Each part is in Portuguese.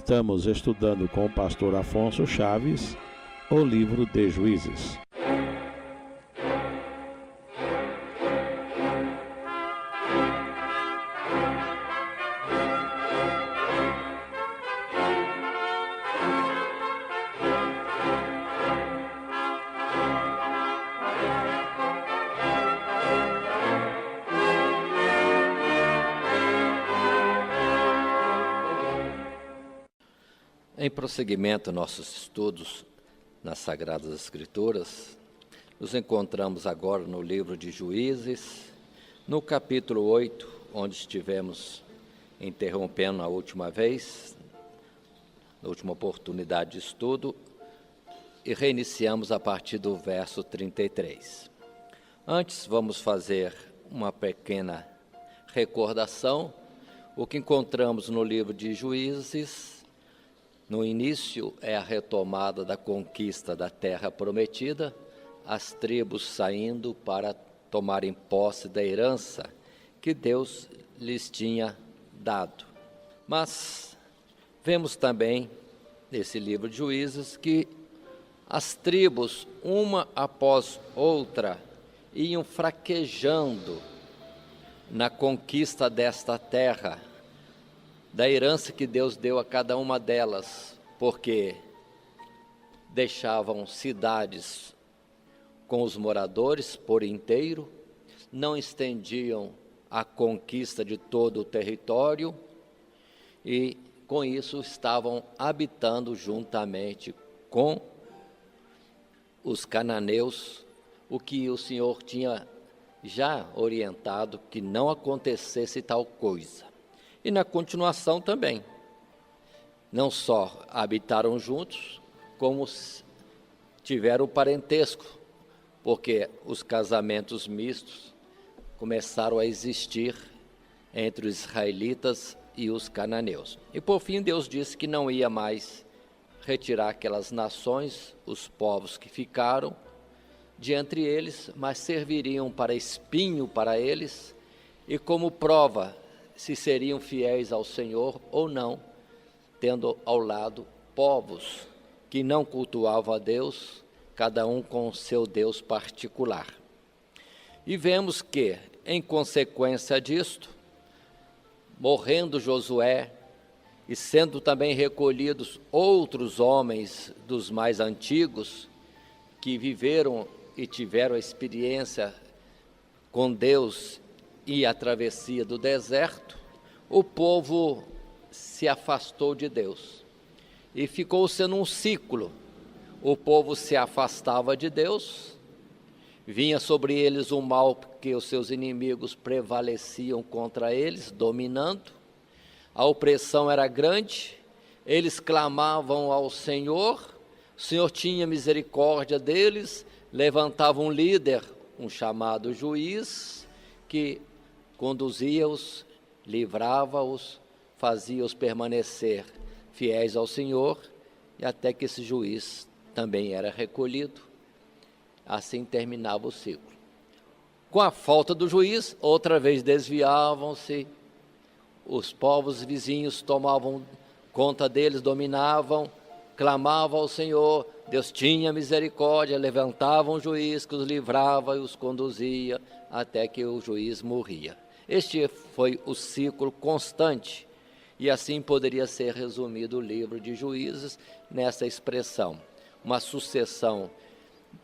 Estamos estudando com o pastor Afonso Chaves o livro de Juízes. Em prosseguimento a nossos estudos nas Sagradas Escrituras, nos encontramos agora no livro de Juízes, no capítulo 8, onde estivemos interrompendo a última vez, na última oportunidade de estudo, e reiniciamos a partir do verso 33. Antes, vamos fazer uma pequena recordação. O que encontramos no livro de Juízes, no início, é a retomada da conquista da terra prometida, as tribos saindo para tomarem posse da herança que Deus lhes tinha dado. Mas vemos também, nesse livro de Juízes, que as tribos, uma após outra, iam fraquejando na conquista desta terra, da herança que Deus deu a cada uma delas, porque deixavam cidades com os moradores por inteiro, não estendiam a conquista de todo o território e, com isso, estavam habitando juntamente com os cananeus, o que o Senhor tinha já orientado que não acontecesse tal coisa. E na continuação também, não só habitaram juntos, como tiveram parentesco, porque os casamentos mistos começaram a existir entre os israelitas e os cananeus. E por fim Deus disse que não ia mais retirar aquelas nações, os povos que ficaram de entre eles, mas serviriam para espinho para eles e como prova se seriam fiéis ao Senhor ou não, tendo ao lado povos que não cultuavam a Deus, cada um com o seu Deus particular. E vemos que, em consequência disto, morrendo Josué e sendo também recolhidos outros homens dos mais antigos, que viveram e tiveram a experiência com Deus e a travessia do deserto, o povo se afastou de Deus. E ficou sendo um ciclo. O povo se afastava de Deus, vinha sobre eles o mal, porque os seus inimigos prevaleciam contra eles, dominando. A opressão era grande, eles clamavam ao Senhor, o Senhor tinha misericórdia deles, levantava um líder, um chamado juiz, que conduzia-os, livrava-os, fazia-os permanecer fiéis ao Senhor, e até que esse juiz também era recolhido. Assim terminava o ciclo. Com a falta do juiz, outra vez desviavam-se, os povos vizinhos tomavam conta deles, dominavam, clamavam ao Senhor, Deus tinha misericórdia, levantava um juiz que os livrava e os conduzia até que o juiz morria. Este foi o ciclo constante, e assim poderia ser resumido o livro de Juízes nessa expressão: uma sucessão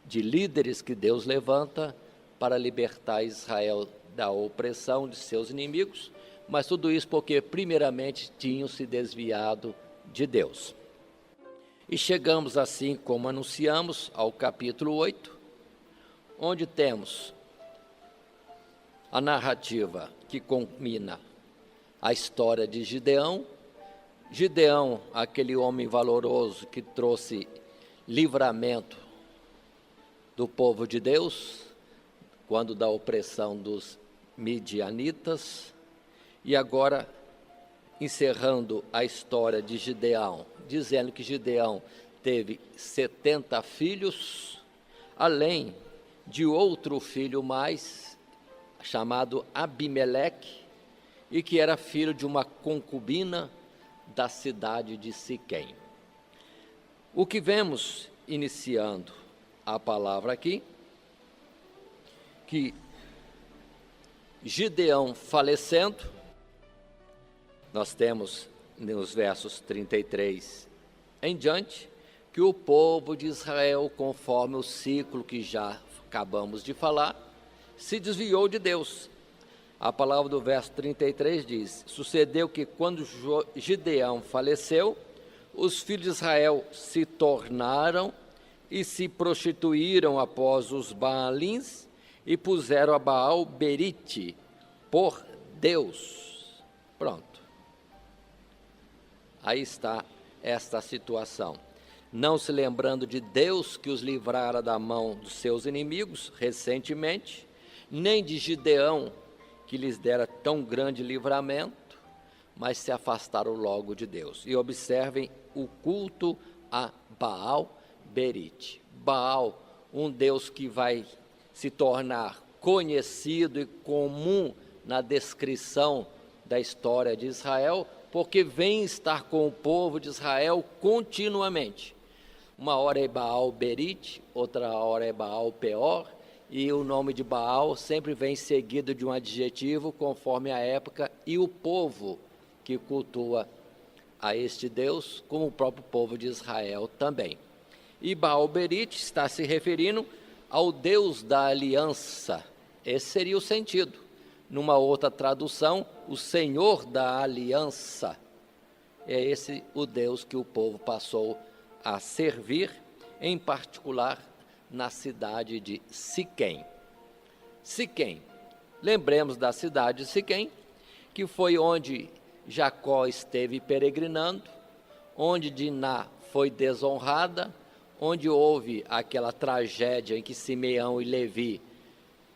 de líderes que Deus levanta para libertar Israel da opressão de seus inimigos, mas tudo isso porque primeiramente tinham se desviado de Deus. E chegamos assim, como anunciamos, ao capítulo 8, onde temos a narrativa que culmina a história de Gideão. Gideão, aquele homem valoroso que trouxe livramento do povo de Deus, quando da opressão dos midianitas, e agora encerrando a história de Gideão, dizendo que Gideão teve 70 filhos, além de outro filho mais, chamado Abimeleque, e que era filho de uma concubina da cidade de Siquém. O que vemos iniciando a palavra aqui, que Gideão falecendo, nós temos nos versos 33 em diante, que o povo de Israel, conforme o ciclo que já acabamos de falar, se desviou de Deus. A palavra do verso 33 diz: sucedeu que quando Gideão faleceu, os filhos de Israel se tornaram e se prostituíram após os Baalins e puseram a Baal Berite por Deus. Pronto. Aí está esta situação. Não se lembrando de Deus que os livrara da mão dos seus inimigos recentemente, nem de Gideão que lhes dera tão grande livramento, mas se afastaram logo de Deus. E observem o culto a Baal Berite. Baal, um Deus que vai se tornar conhecido e comum na descrição da história de Israel, porque vem estar com o povo de Israel continuamente. Uma hora é Baal Berite, outra hora é Baal Peor, e o nome de Baal sempre vem seguido de um adjetivo conforme a época e o povo que cultua a este Deus, como o próprio povo de Israel também. E Baal Berite está se referindo ao Deus da aliança. Esse seria o sentido. Numa outra tradução, o Senhor da aliança. É esse o Deus que o povo passou a servir, em particular na cidade de Siquém. Siquém, lembremos da cidade de Siquém, que foi onde Jacó esteve peregrinando, onde Diná foi desonrada, onde houve aquela tragédia em que Simeão e Levi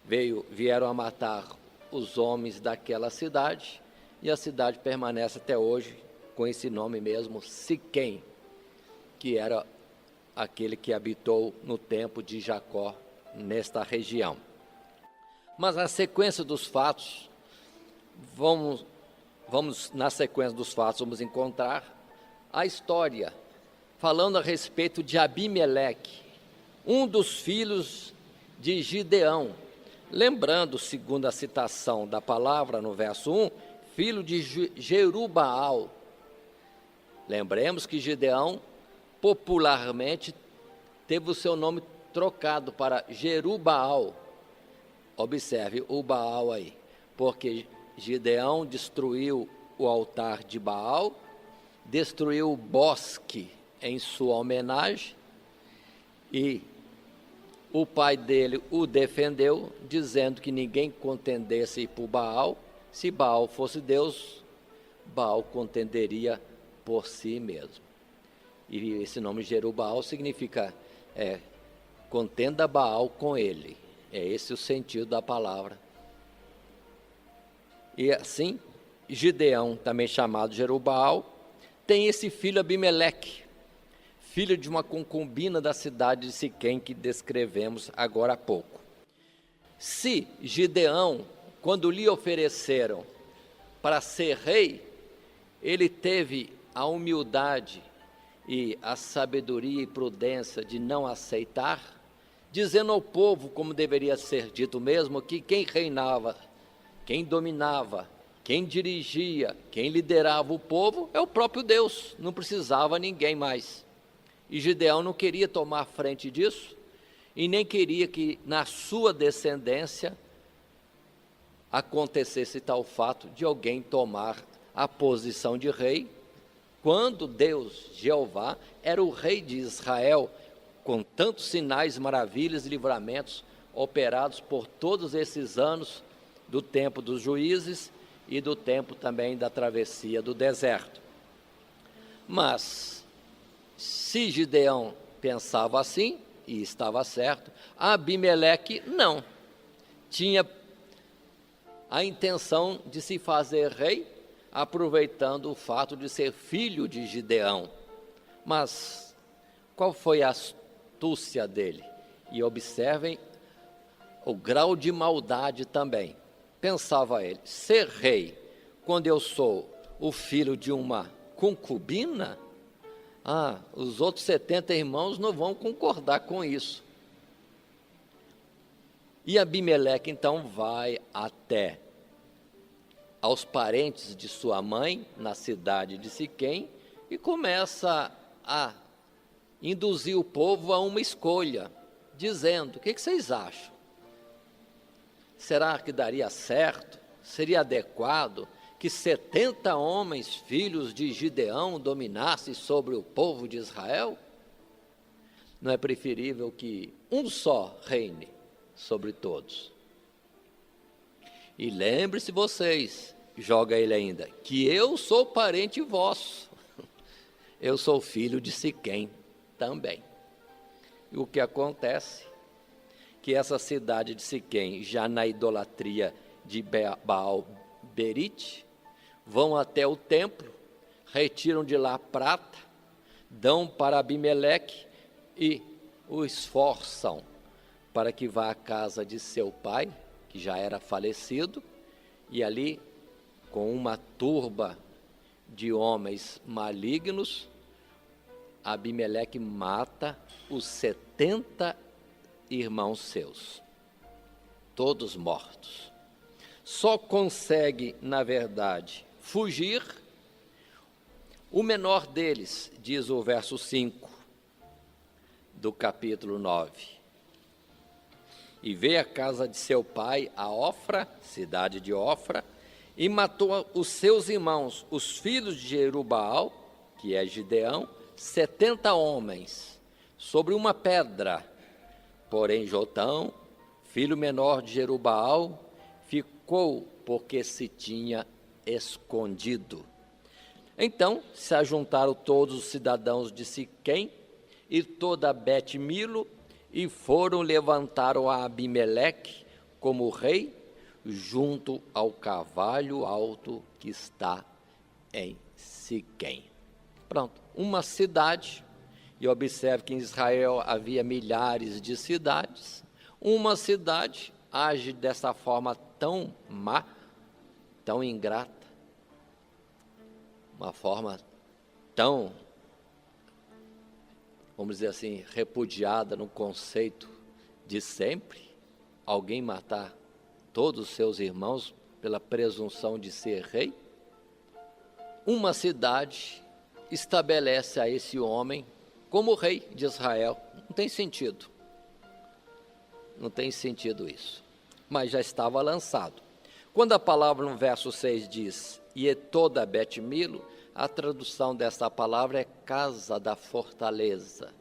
vieram a matar os homens daquela cidade, e a cidade permanece até hoje com esse nome mesmo, Siquém, que era aquele que habitou no tempo de Jacó nesta região. Mas na sequência dos fatos, vamos encontrar a história falando a respeito de Abimeleque, um dos filhos de Gideão. Lembrando, segundo a citação da palavra no verso 1, filho de Jerubaal. Lembremos que Gideão popularmente teve o seu nome trocado para Jerubaal. Observe o Baal aí, porque Gideão destruiu o altar de Baal, destruiu o bosque em sua homenagem, e o pai dele o defendeu, dizendo que ninguém contendesse por Baal. Se Baal fosse Deus, Baal contenderia por si mesmo. E esse nome Jerubaal significa contenda Baal com ele. É esse o sentido da palavra. E assim, Gideão, também chamado Jerubaal, tem esse filho Abimeleque, filho de uma concubina da cidade de Siquém, que descrevemos agora há pouco. Se Gideão, quando lhe ofereceram para ser rei, ele teve a humildade e a sabedoria e prudência de não aceitar, dizendo ao povo, como deveria ser dito mesmo, que quem reinava, quem dominava, quem dirigia, quem liderava o povo é o próprio Deus, não precisava ninguém mais. E Gideão não queria tomar frente disso, e nem queria que na sua descendência acontecesse tal fato de alguém tomar a posição de rei, quando Deus, Jeová, era o rei de Israel, com tantos sinais, maravilhas e livramentos operados por todos esses anos do tempo dos juízes e do tempo também da travessia do deserto. Mas, se Gideão pensava assim, e estava certo, Abimeleque não. Tinha a intenção de se fazer rei, aproveitando o fato de ser filho de Gideão. Mas qual foi a astúcia dele? E observem o grau de maldade também. Pensava ele, ser rei, quando eu sou o filho de uma concubina? Os outros 70 irmãos não vão concordar com isso. E Abimeleque, então, vai até aos parentes de sua mãe, na cidade de Siquém, e começa a induzir o povo a uma escolha, dizendo: o que vocês acham? Será que daria certo? Seria adequado que 70 homens, filhos de Gideão, dominassem sobre o povo de Israel? Não é preferível que um só reine sobre todos? E lembre-se vocês, joga ele ainda, que eu sou parente vosso, eu sou filho de Siquém também. E o que acontece? Que essa cidade de Siquém, já na idolatria de Baal-Berite, vão até o templo, retiram de lá prata, dão para Abimeleque e o esforçam para que vá à casa de seu pai, que já era falecido, e ali, com uma turba de homens malignos, Abimeleque mata os 70 irmãos seus, todos mortos. Só consegue, na verdade, fugir o menor deles, diz o verso 5 do capítulo 9. E veio à casa de seu pai, a Ofra, cidade de Ofra, e matou os seus irmãos, os filhos de Jerubaal, que é Gideão, 70 homens, sobre uma pedra. Porém, Jotão, filho menor de Jerubaal, ficou porque se tinha escondido. Então se ajuntaram todos os cidadãos de Siquém e toda Bet-Milo, e foram levantaram a Abimeleque como rei, junto ao carvalho alto que está em Siquém. Pronto, uma cidade, e observe que em Israel havia milhares de cidades. Uma cidade age dessa forma tão má, tão ingrata, uma forma tão, vamos dizer assim, repudiada no conceito de sempre, alguém matar todos os seus irmãos pela presunção de ser rei. Uma cidade estabelece a esse homem como rei de Israel. Não tem sentido. Não tem sentido isso. Mas já estava lançado. Quando a palavra no verso 6 diz, e é toda Bet-Milo, a tradução dessa palavra é casa da fortaleza.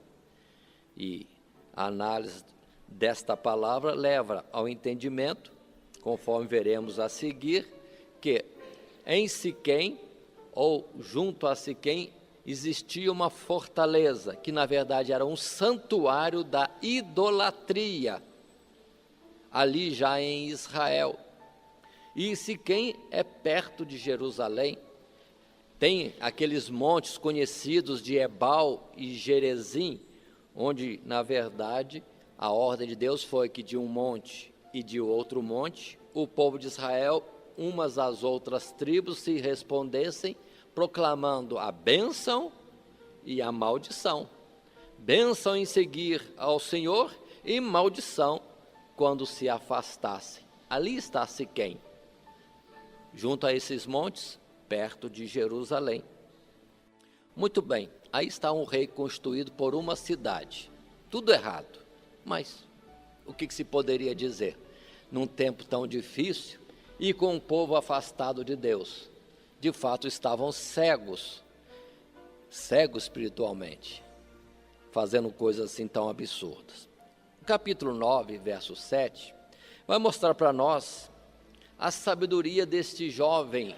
E a análise desta palavra leva ao entendimento, conforme veremos a seguir, que em Siquém, ou junto a Siquém, existia uma fortaleza, que na verdade era um santuário da idolatria, ali já em Israel. E Siquém é perto de Jerusalém, tem aqueles montes conhecidos de Ebal e Gerezim, onde na verdade a ordem de Deus foi que de um monte e de outro monte, o povo de Israel, umas às outras tribos, se respondessem, proclamando a bênção e a maldição. Bênção em seguir ao Senhor e maldição quando se afastassem. Ali está Siquém, junto a esses montes, perto de Jerusalém. Muito bem, aí está um rei constituído por uma cidade. Tudo errado, mas o que se poderia dizer? Num tempo tão difícil e com um povo afastado de Deus, de fato estavam cegos espiritualmente, fazendo coisas assim tão absurdas. O capítulo 9, verso 7, vai mostrar para nós a sabedoria deste jovem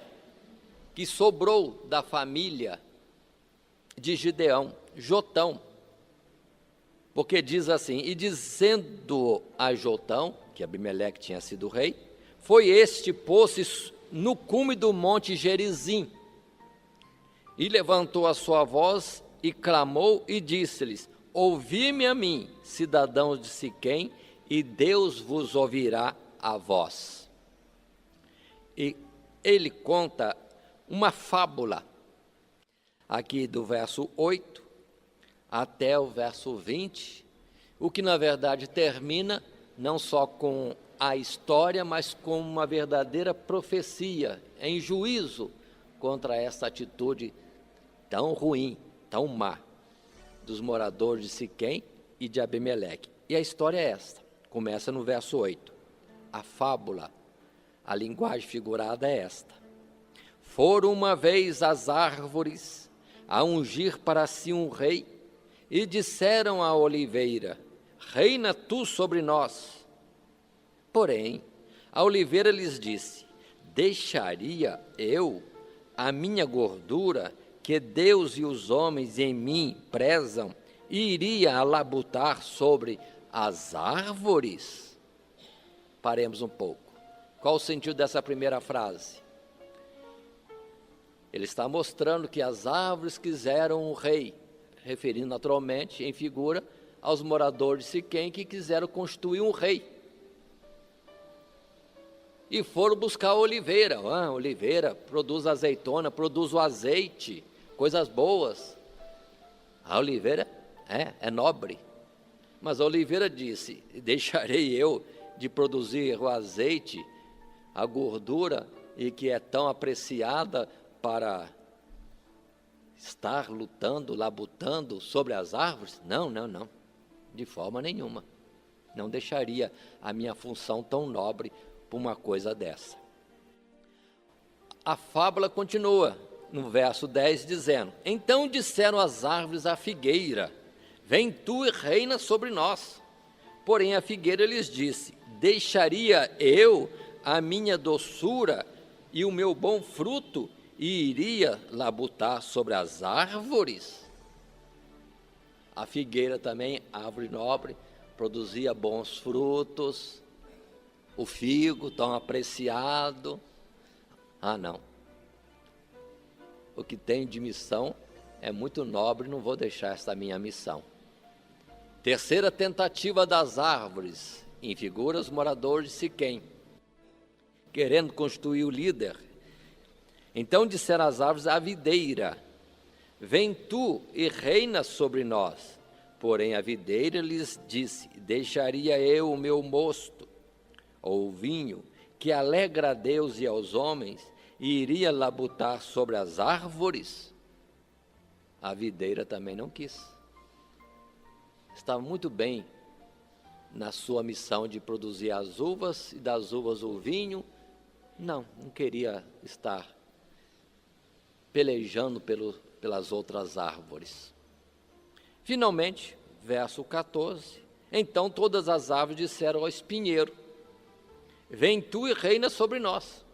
que sobrou da família de Gideão, Jotão, porque diz assim, e dizendo a Jotão, que Abimeleque tinha sido rei, foi este pôs-se no cume do monte Gerizim, e levantou a sua voz e clamou e disse-lhes, ouvi-me a mim, cidadãos de Siquém, e Deus vos ouvirá a vós. E ele conta uma fábula aqui do verso 8 até o verso 20, o que na verdade termina não só com a história, mas com uma verdadeira profecia em juízo contra essa atitude tão ruim, tão má, dos moradores de Siquém e de Abimeleque. E a história é esta, começa no verso 8. A fábula, a linguagem figurada é esta. Foram uma vez as árvores a ungir para si um rei, e disseram à oliveira, reina tu sobre nós. Porém, a oliveira lhes disse, deixaria eu a minha gordura, que Deus e os homens em mim prezam, e iria a labutar sobre as árvores? Paremos um pouco. Qual o sentido dessa primeira frase? Ele está mostrando que as árvores quiseram um rei, referindo naturalmente, em figura, aos moradores de Siquém que quiseram constituir um rei. E foram buscar a oliveira. A oliveira produz azeitona, produz o azeite, coisas boas. A oliveira é nobre. Mas a oliveira disse, deixarei eu de produzir o azeite, a gordura, e que é tão apreciada para estar lutando, labutando sobre as árvores? Não, de forma nenhuma. Não deixaria a minha função tão nobre por uma coisa dessa. A fábula continua no verso 10 dizendo, então disseram as árvores à figueira, vem tu e reina sobre nós. Porém a figueira lhes disse, deixaria eu a minha doçura e o meu bom fruto e iria labutar sobre as árvores? A figueira também, árvore nobre, produzia bons frutos, o figo tão apreciado. Não. O que tem de missão é muito nobre, não vou deixar essa minha missão. Terceira tentativa das árvores, em figura os moradores de Siquém, querendo constituir o líder. Então disseram as árvores à videira, vem tu e reina sobre nós. Porém a videira lhes disse, deixaria eu o meu mosto, ou o vinho, que alegra a Deus e aos homens, e iria labutar sobre as árvores? A videira também não quis. Estava muito bem na sua missão de produzir as uvas, e das uvas o vinho. Não queria estar pelejando pelas outras árvores. Finalmente, verso 14, então todas as árvores disseram ao espinheiro, vem tu e reina sobre nós.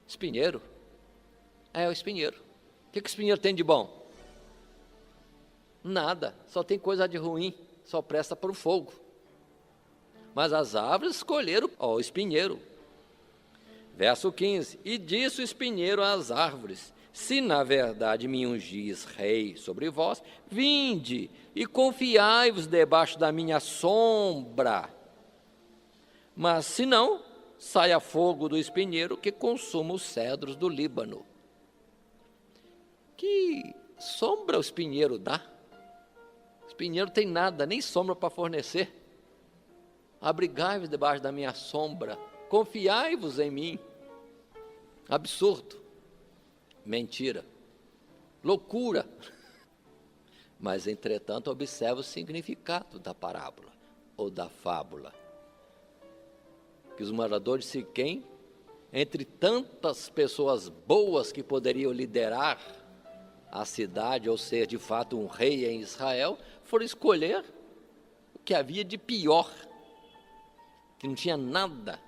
Espinheiro? É o espinheiro. O que o espinheiro tem de bom? Nada, só tem coisa de ruim, só presta para o fogo. Mas as árvores escolheram o espinheiro. Verso 15, e disse o espinheiro às árvores, se na verdade me ungis rei sobre vós, vinde e confiai-vos debaixo da minha sombra. Mas se não, saia fogo do espinheiro que consuma os cedros do Líbano. Que sombra o espinheiro dá? O espinheiro tem nada, nem sombra para fornecer. Abrigai-vos debaixo da minha sombra, confiai-vos em mim. Absurdo, mentira, loucura. Mas, entretanto, observa o significado da parábola ou da fábula. Que os moradores de Siquém, entre tantas pessoas boas que poderiam liderar a cidade, ou ser de fato um rei em Israel, foram escolher o que havia de pior, que não tinha nada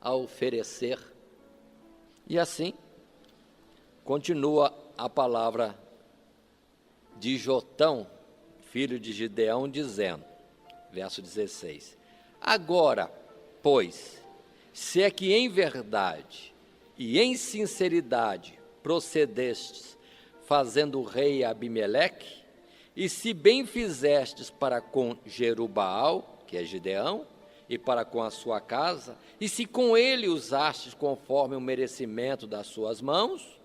a oferecer. E assim, continua a palavra de Jotão, filho de Gideão, dizendo, verso 16, agora, pois, se é que em verdade e em sinceridade procedestes, fazendo o rei Abimeleque, e se bem fizestes para com Jerubaal, que é Gideão, e para com a sua casa, e se com ele usastes conforme o merecimento das suas mãos,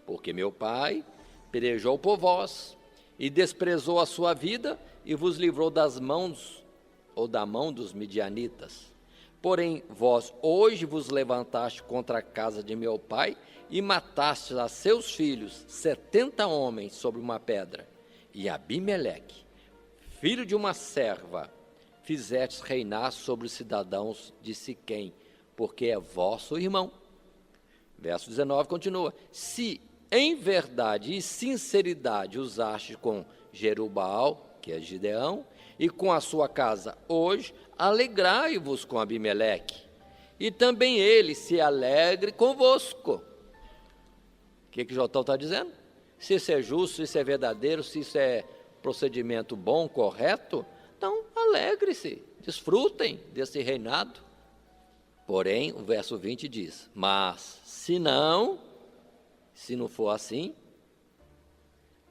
porque meu pai pelejou por vós, e desprezou a sua vida, e vos livrou das mãos, ou da mão dos midianitas. Porém, vós hoje vos levantaste contra a casa de meu pai, e matastes a seus filhos, 70 homens, sobre uma pedra. E Abimeleque, filho de uma serva, fizestes reinar sobre os cidadãos de Siquém, porque é vosso irmão. Verso 19 continua: se em verdade e sinceridade usaste com Jerubbaal, que é Gideão, e com a sua casa hoje, alegrai-vos com Abimeleque, e também ele se alegre convosco. O que Jotão está dizendo? Se isso é justo, se isso é verdadeiro, se isso é procedimento bom, correto, então alegre-se, desfrutem desse reinado. Porém, o verso 20 diz: mas se não for assim,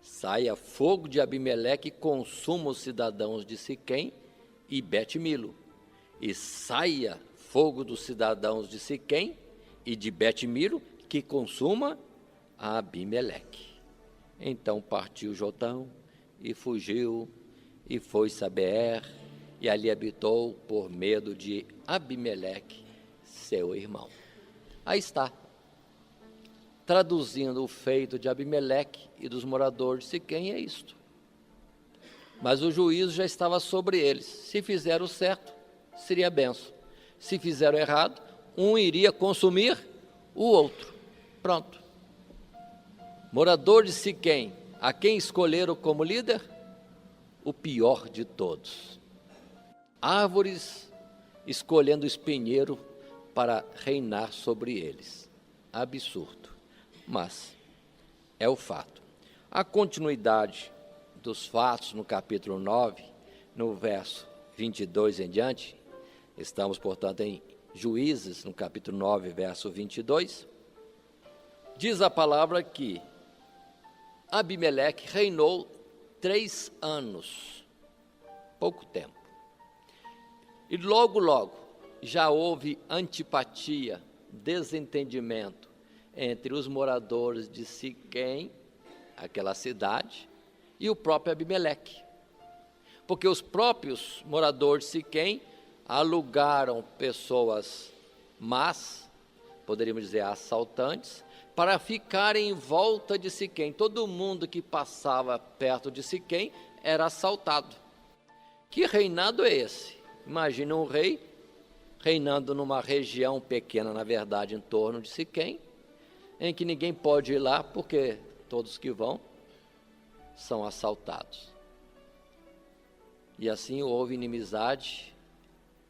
saia fogo de Abimeleque e consuma os cidadãos de Siquém e Bet-Milo, e saia fogo dos cidadãos de Siquém e de Bet-Milo que consuma a Abimeleque. Então partiu Jotão e fugiu e foi-se a Beer, e ali habitou por medo de Abimeleque, seu irmão. Aí está, traduzindo o feito de Abimeleque e dos moradores de Siquém, é isto. Mas o juízo já estava sobre eles. Se fizeram o certo, seria benção. Se fizeram errado, um iria consumir o outro. Pronto. Morador de Siquém, a quem escolheram como líder? O pior de todos. Árvores escolhendo o espinheiro para reinar sobre eles. Absurdo. Mas é o fato. A continuidade dos fatos no capítulo 9, no verso 22 em diante, estamos, portanto, em Juízes, no capítulo 9, verso 22, diz a palavra que Abimeleque reinou 3 anos, pouco tempo. E logo, já houve antipatia, desentendimento entre os moradores de Siquém, aquela cidade, e o próprio Abimeleque. Porque os próprios moradores de Siquém alugaram pessoas más, poderíamos dizer assaltantes, para ficarem em volta de Siquém. Todo mundo que passava perto de Siquém era assaltado. Que reinado é esse? Imagina um rei reinando numa região pequena, na verdade, em torno de Siquém, em que ninguém pode ir lá, porque todos que vão são assaltados. E assim houve inimizade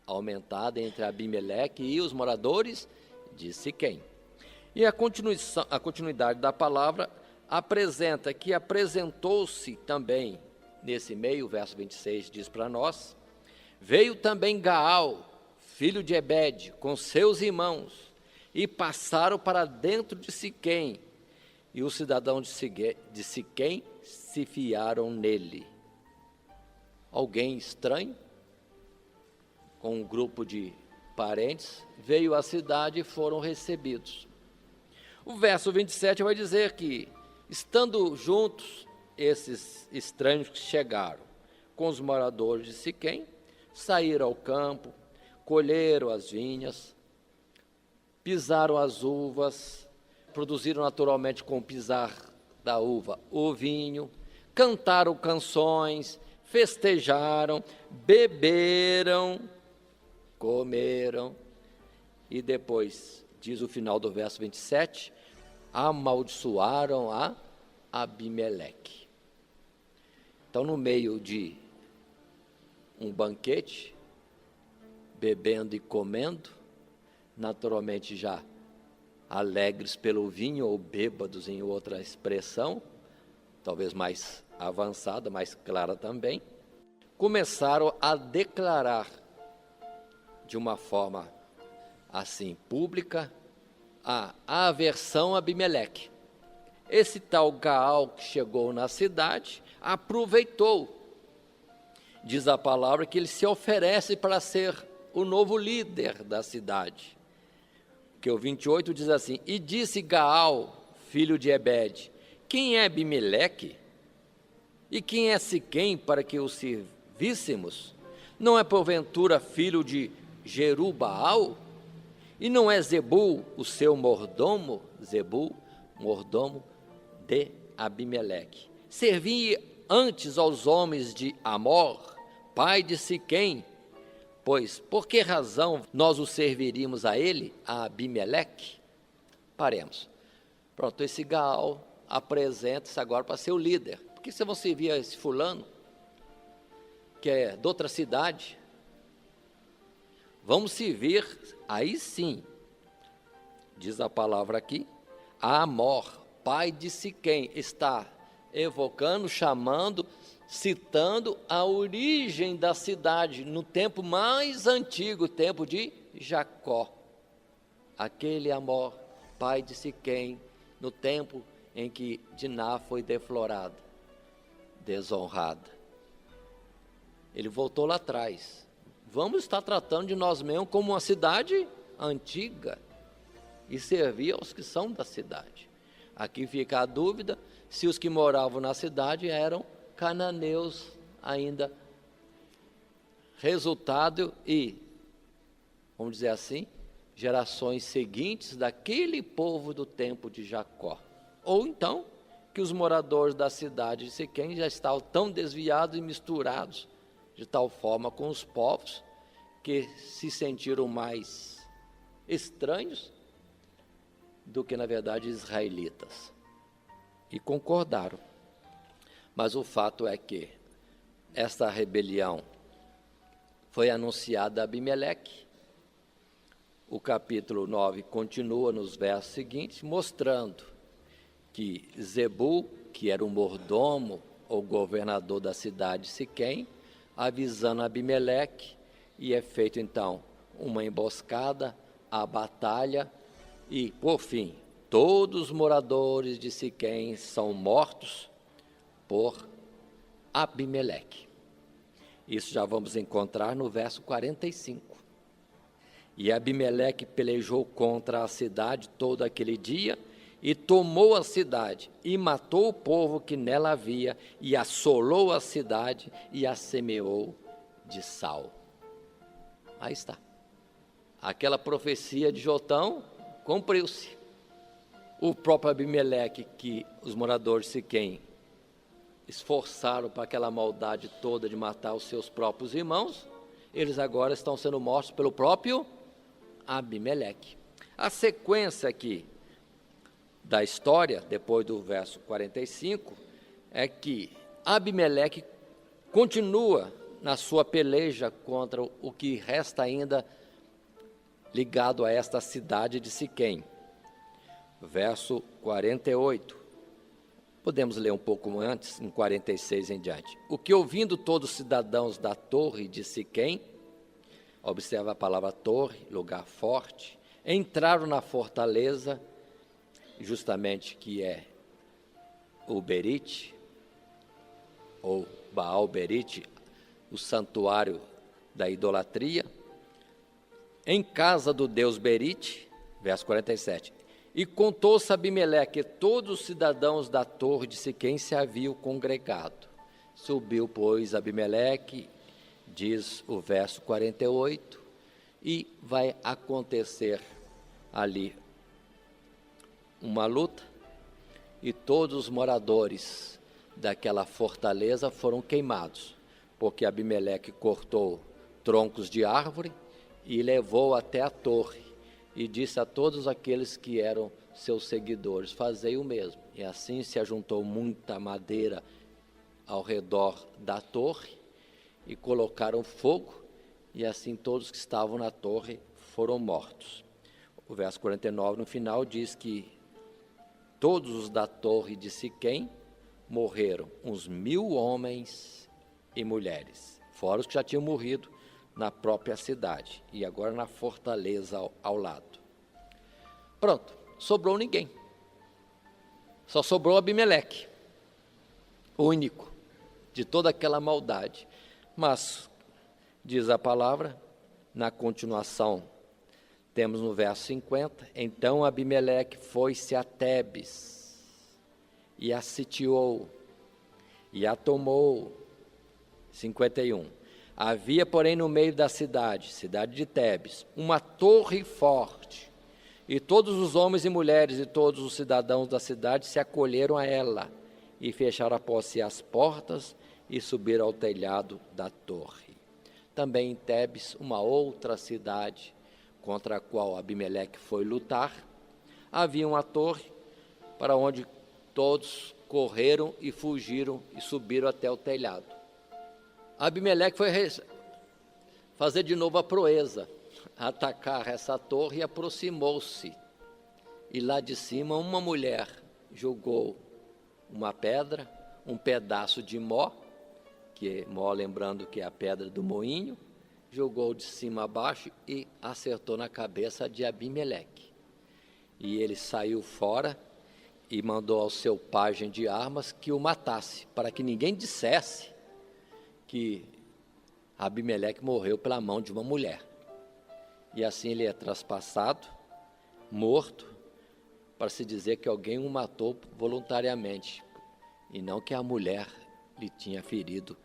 aumentada entre Abimeleque e os moradores de Siquém. E a continuidade da palavra apresenta que apresentou-se também, nesse meio, o verso 26 diz para nós: veio também Gaal, filho de Ebed, com seus irmãos, e passaram para dentro de Siquém, e os cidadãos de Siquém se fiaram nele. Alguém estranho, com um grupo de parentes, veio à cidade e foram recebidos. O verso 27 vai dizer que, estando juntos, esses estranhos que chegaram com os moradores de Siquém, saíram ao campo, colheram as vinhas, pisaram as uvas, produziram naturalmente com o pisar da uva o vinho, cantaram canções, festejaram, beberam, comeram, e depois, diz o final do verso 27, amaldiçoaram a Abimeleque. Então, no meio de um banquete, bebendo e comendo, naturalmente já alegres pelo vinho, ou bêbados em outra expressão, talvez mais avançada, mais clara também, começaram a declarar de uma forma assim pública a aversão a Abimeleque. Esse tal Gaal que chegou na cidade aproveitou, diz a palavra, que ele se oferece para ser o novo líder da cidade. Que o 28 diz assim: e disse Gaal, filho de Ebed, quem é Abimeleque? E quem é Siquém para que o servíssemos? Não é porventura filho de Jerubaal? E não é Zebul o seu mordomo? Zebul, mordomo de Abimeleque. Servia antes aos homens de Amor, pai de Siquém. Pois, por que razão nós o serviríamos a ele, a Abimeleque? Paremos. Pronto, esse Gaal apresenta-se agora para ser o líder. Por que vocês vão servir a esse fulano, que é de outra cidade? Vamos servir, aí sim, diz a palavra aqui, a Amor, pai de Siquém, está evocando, chamando, citando a origem da cidade, no tempo mais antigo, tempo de Jacó. Aquele Amor, pai de Siquém, no tempo em que Diná foi deflorada, desonrada. Ele voltou lá atrás. Vamos estar tratando de nós mesmos como uma cidade antiga e servir aos que são da cidade. Aqui fica a dúvida se os que moravam na cidade eram cananeus ainda, resultado e, vamos dizer assim, gerações seguintes daquele povo do tempo de Jacó. Ou então, que os moradores da cidade de Siquém já estavam tão desviados e misturados, de tal forma com os povos, que se sentiram mais estranhos do que, na verdade, israelitas. E concordaram. Mas o fato é que esta rebelião foi anunciada a Abimeleque. O capítulo 9 continua nos versos seguintes, mostrando que Zebul, que era o mordomo ou governador da cidade de Siquém, avisando Abimeleque, e é feito então uma emboscada, a batalha, e por fim, todos os moradores de Siquém são mortos por Abimeleque. Isso já vamos encontrar no verso 45. E Abimeleque pelejou contra a cidade todo aquele dia, e tomou a cidade, e matou o povo que nela havia, e assolou a cidade, e a semeou de sal. Aí está. Aquela profecia de Jotão cumpriu-se. O próprio Abimeleque, que os moradores de Siquém esforçaram para aquela maldade toda de matar os seus próprios irmãos, eles agora estão sendo mortos pelo próprio Abimeleque. A sequência aqui da história, depois do verso 45, é que Abimeleque continua na sua peleja contra o que resta ainda ligado a esta cidade de Siquém. Verso 48. Podemos ler um pouco antes, em 46 em diante. O que ouvindo todos os cidadãos da torre de Siquém, observa a palavra torre, lugar forte, entraram na fortaleza, justamente que é o Berite, ou Baal Berite, o santuário da idolatria, em casa do deus Berite, verso 47. E contou-se a Abimeleque que todos os cidadãos da torre de Siquém se haviam congregado. Subiu, pois, Abimeleque, diz o verso 48, e vai acontecer ali uma luta, e todos os moradores daquela fortaleza foram queimados, porque Abimeleque cortou troncos de árvore e levou até a torre, e disse a todos aqueles que eram seus seguidores, fazei o mesmo. E assim se ajuntou muita madeira ao redor da torre, e colocaram fogo, e assim todos que estavam na torre foram mortos. O verso 49 no final diz que todos os da torre de Siquém morreram, uns 1000 homens e mulheres, fora os que já tinham morrido na própria cidade, e agora na fortaleza ao lado. Pronto, sobrou ninguém. Só sobrou Abimeleque, o único, de toda aquela maldade. Mas, diz a palavra, na continuação, temos no verso 50, então Abimeleque foi-se a Tebes, e a sitiou, e a tomou. 51. Havia, porém, no meio da cidade, cidade de Tebes, uma torre forte, e todos os homens e mulheres e todos os cidadãos da cidade se acolheram a ela, e fecharam após si as portas, e subiram ao telhado da torre. Também em Tebes, uma outra cidade, contra a qual Abimeleque foi lutar, havia uma torre, para onde todos correram e fugiram, e subiram até o telhado. Abimeleque foi fazer de novo a proeza, atacar essa torre, e aproximou-se. E lá de cima uma mulher jogou uma pedra, um pedaço de mó, que mó, lembrando que é a pedra do moinho, jogou de cima a baixo e acertou na cabeça de Abimeleque. E ele saiu fora e mandou ao seu pajem de armas que o matasse, para que ninguém dissesse que Abimeleque morreu pela mão de uma mulher. E assim ele é traspassado, morto, para se dizer que alguém o matou voluntariamente, e não que a mulher lhe tinha ferido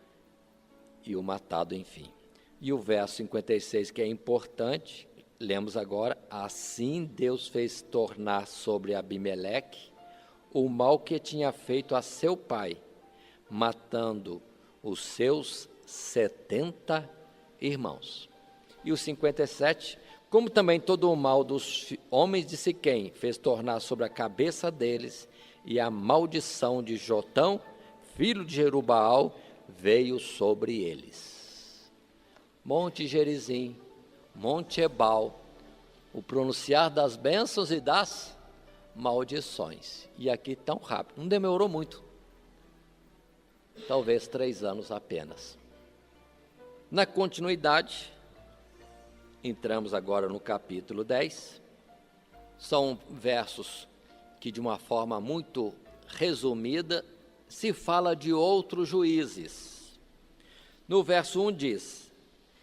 e o matado, enfim. E o verso 56, que é importante, lemos agora: assim Deus fez tornar sobre Abimeleque o mal que tinha feito a seu pai, matando os seus 70 irmãos. E o 57, como também todo o mal dos homens de Siquém fez tornar sobre a cabeça deles, e a maldição de Jotão, filho de Jerubaal, veio sobre eles. Monte Gerizim, Monte Ebal, o pronunciar das bênçãos e das maldições. E aqui tão rápido, não demorou muito. Talvez 3 anos apenas. Na continuidade, entramos agora no capítulo 10. São versos que, de uma forma muito resumida, se fala de outros juízes. No verso 1 diz: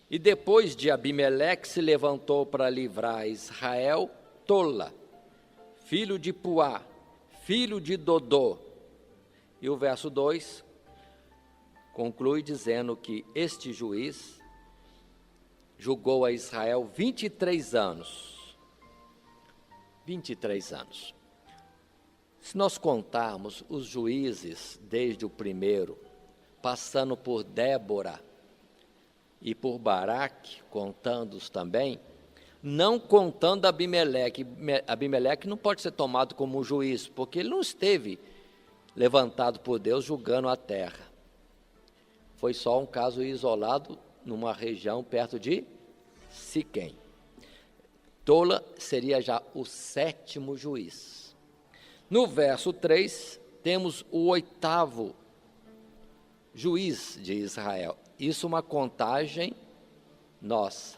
e depois de Abimeleque se levantou para livrar Israel Tola, filho de Puá, filho de Dodô. E o verso 2 conclui dizendo que este juiz julgou a Israel 23 anos. 23 anos. Se nós contarmos os juízes desde o primeiro, passando por Débora e por Baraque, contando-os também, não contando Abimeleque. Abimeleque não pode ser tomado como um juiz, porque ele não esteve levantado por Deus julgando a terra. Foi só um caso isolado numa região perto de Siquém. Tola seria já o 7º juiz. No verso 3, temos o 8º juiz de Israel. Isso uma contagem nossa,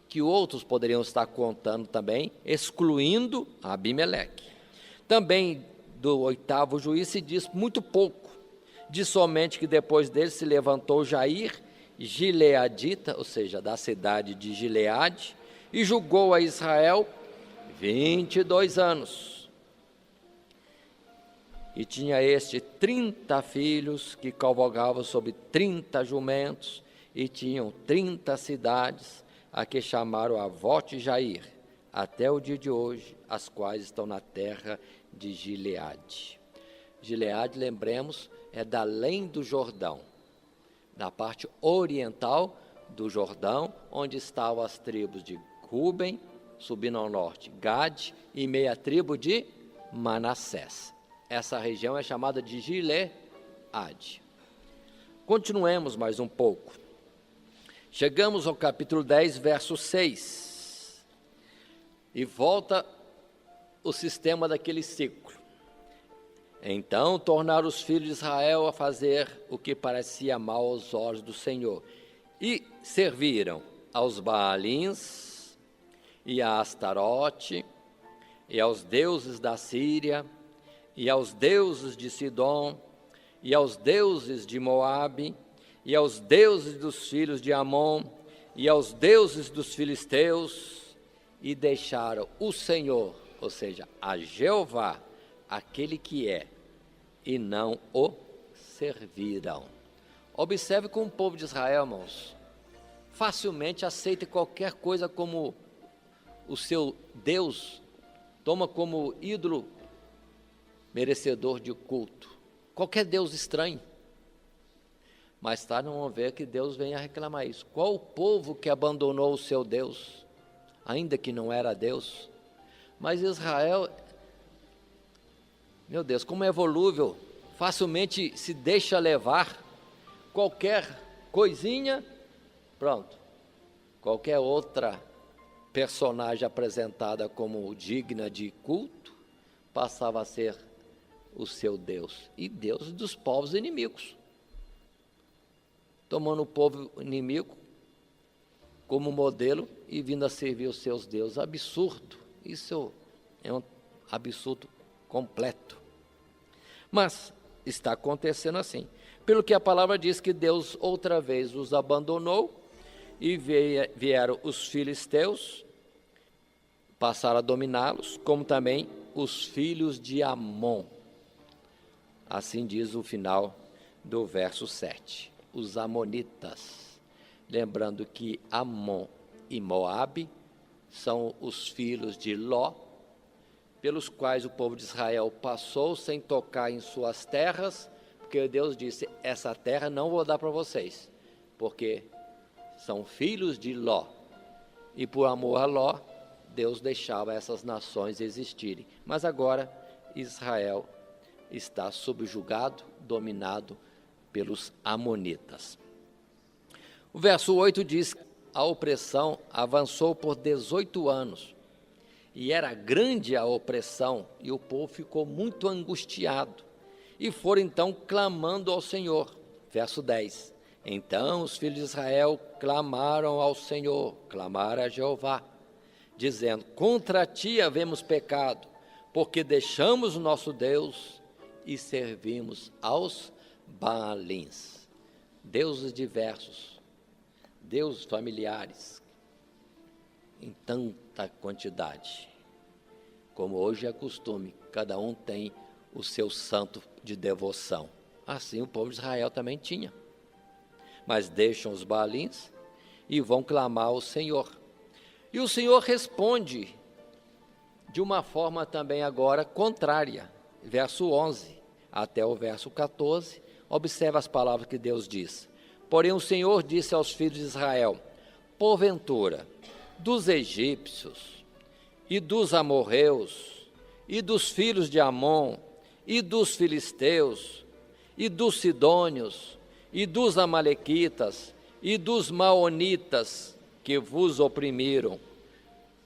que outros poderiam estar contando também, excluindo Abimeleque. Também do 8º juiz se diz muito pouco. Diz somente que depois dele se levantou Jair, gileadita, ou seja, da cidade de Gileade, e julgou a Israel 22 anos. E tinha 30 filhos que cavalgavam sobre 30 jumentos, e tinham 30 cidades, a que chamaram Avote Jair, até o dia de hoje, as quais estão na terra de Gileade. Gileade, lembremos, é da além do Jordão, na parte oriental do Jordão, onde estavam as tribos de Ruben, subindo ao norte, Gade, e meia tribo de Manassés. Essa região é chamada de Gileade. Continuemos mais um pouco. Chegamos ao capítulo 10, verso 6. E volta o sistema daquele ciclo. Então tornaram os filhos de Israel a fazer o que parecia mal aos olhos do Senhor, e serviram aos Baalins, e a Astarote, e aos deuses da Síria, e aos deuses de Sidom, e aos deuses de Moabe, e aos deuses dos filhos de Amon, e aos deuses dos filisteus, e deixaram o Senhor, ou seja, a Jeová, aquele que é, e não o serviram. Observe como o povo de Israel, irmãos, facilmente aceita qualquer coisa como o seu Deus, toma como ídolo merecedor de culto, qualquer Deus estranho. Mais tarde vamos ver que Deus vem a reclamar isso. Qual o povo que abandonou o seu Deus, ainda que não era Deus? Mas Israel, meu Deus, como é volúvel, facilmente se deixa levar, qualquer coisinha, pronto, qualquer outra personagem apresentada como digna de culto, passava a ser o seu Deus, e Deus dos povos inimigos, tomando o povo inimigo como modelo e vindo a servir os seus deuses. Absurdo, isso é um absurdo completo. Mas está acontecendo assim, pelo que a palavra diz que Deus outra vez os abandonou, e vieram os filisteus, passaram a dominá-los, como também os filhos de Amon. Assim diz o final do verso 7. Os amonitas, lembrando que Amon e Moabe são os filhos de Ló, pelos quais o povo de Israel passou sem tocar em suas terras, porque Deus disse, essa terra não vou dar para vocês, porque são filhos de Ló, e por amor a Ló, Deus deixava essas nações existirem. Mas agora Israel está subjugado, dominado pelos amonitas. O verso 8 diz, a opressão avançou por 18 anos, e era grande a opressão, e o povo ficou muito angustiado, e foram então clamando ao Senhor. Verso 10, então os filhos de Israel clamaram ao Senhor, clamaram a Jeová, dizendo, contra ti havemos pecado, porque deixamos o nosso Deus e servimos aos Baalins, deuses diversos, deuses familiares, em tanta quantidade. Como hoje é costume, cada um tem o seu santo de devoção. Assim o povo de Israel também tinha. Mas deixam os Baalins e vão clamar ao Senhor. E o Senhor responde de uma forma também agora contrária. Verso 11 até o verso 14, observa as palavras que Deus diz. Porém o Senhor disse aos filhos de Israel, porventura, dos egípcios, e dos amorreus, e dos filhos de Amon, e dos filisteus, e dos sidônios, e dos amalequitas, e dos maonitas, que vos oprimiram,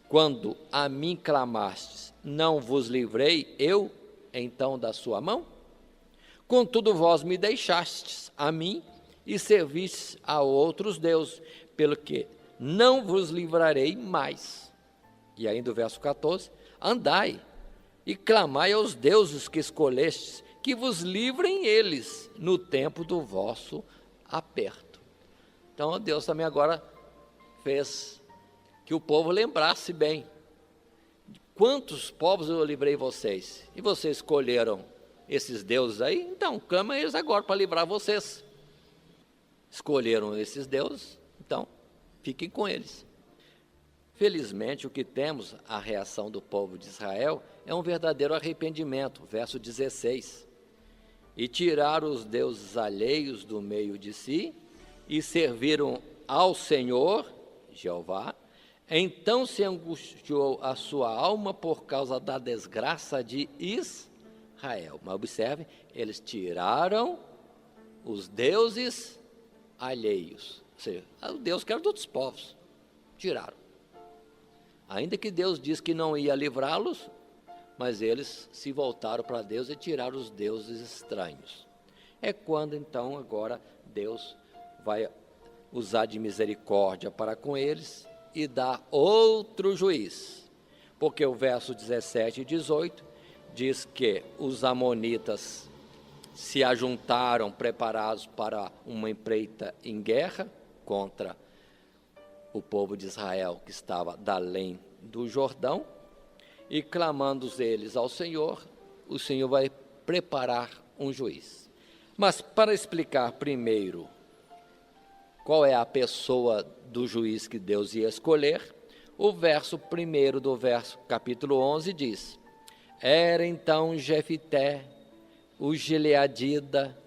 quando a mim clamastes, não vos livrei eu, então, da sua mão? Contudo, vós me deixastes a mim, e servistes a outros deuses, pelo que não vos livrarei mais. E ainda o verso 14, andai e clamai aos deuses que escolhestes, que vos livrem eles no tempo do vosso aperto. Então Deus também agora fez que o povo lembrasse bem, de quantos povos eu livrei vocês, e vocês escolheram esses deuses aí, então clama eles agora para livrar vocês. Escolheram esses deuses, então fiquem com eles. Felizmente, o que temos, a reação do povo de Israel, é um verdadeiro arrependimento. Verso 16. E tiraram os deuses alheios do meio de si, e serviram ao Senhor, Jeová. Então se angustiou a sua alma por causa da desgraça de Israel. Mas observe, eles tiraram os deuses alheios, ou seja, o Deus que era de outros povos, tiraram. Ainda que Deus disse que não ia livrá-los, mas eles se voltaram para Deus e tiraram os deuses estranhos. É quando então agora Deus vai usar de misericórdia para com eles e dar outro juiz. Porque o verso 17 e 18 diz que os amonitas se ajuntaram preparados para uma empreita em guerra contra o povo de Israel que estava da além do Jordão, e clamando eles ao Senhor, o Senhor vai preparar um juiz. Mas para explicar primeiro qual é a pessoa do juiz que Deus ia escolher, o verso 1 do capítulo 11 diz: Era então Jefité, o gileadita,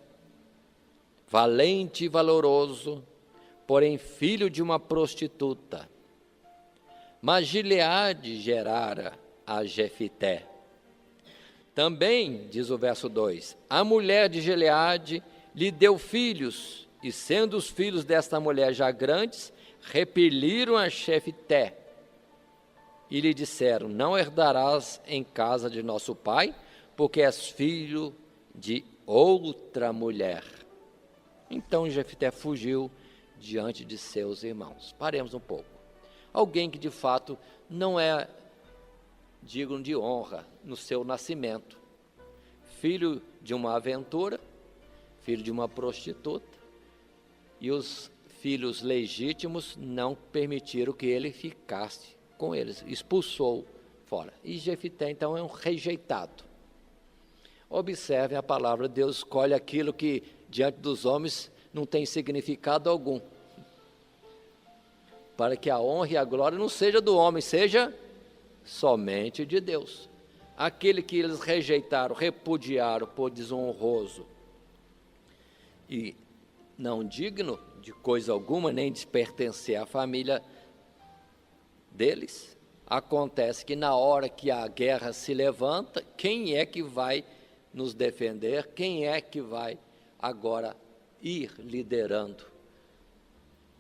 valente e valoroso, porém filho de uma prostituta. Mas Gileade gerara a Jefité. Também, diz o verso 2, a mulher de Gileade lhe deu filhos, e sendo os filhos desta mulher já grandes, repeliram a Jefité e lhe disseram: não herdarás em casa de nosso pai, porque és filho de outra mulher. Então Jefité fugiu diante de seus irmãos. Paremos um pouco. Alguém que de fato não é digno de honra no seu nascimento. Filho de uma aventura, filho de uma prostituta, e os filhos legítimos não permitiram que ele ficasse com eles, expulsou fora. E Jefité então é um rejeitado. Observem a palavra, Deus escolhe aquilo que diante dos homens não tem significado algum, para que a honra e a glória não seja do homem, seja somente de Deus. Aquele que eles rejeitaram, repudiaram por desonroso e não digno de coisa alguma, nem de pertencer à família deles, acontece que na hora que a guerra se levanta, quem é que vai nos defender? Quem é que vai agora ir liderando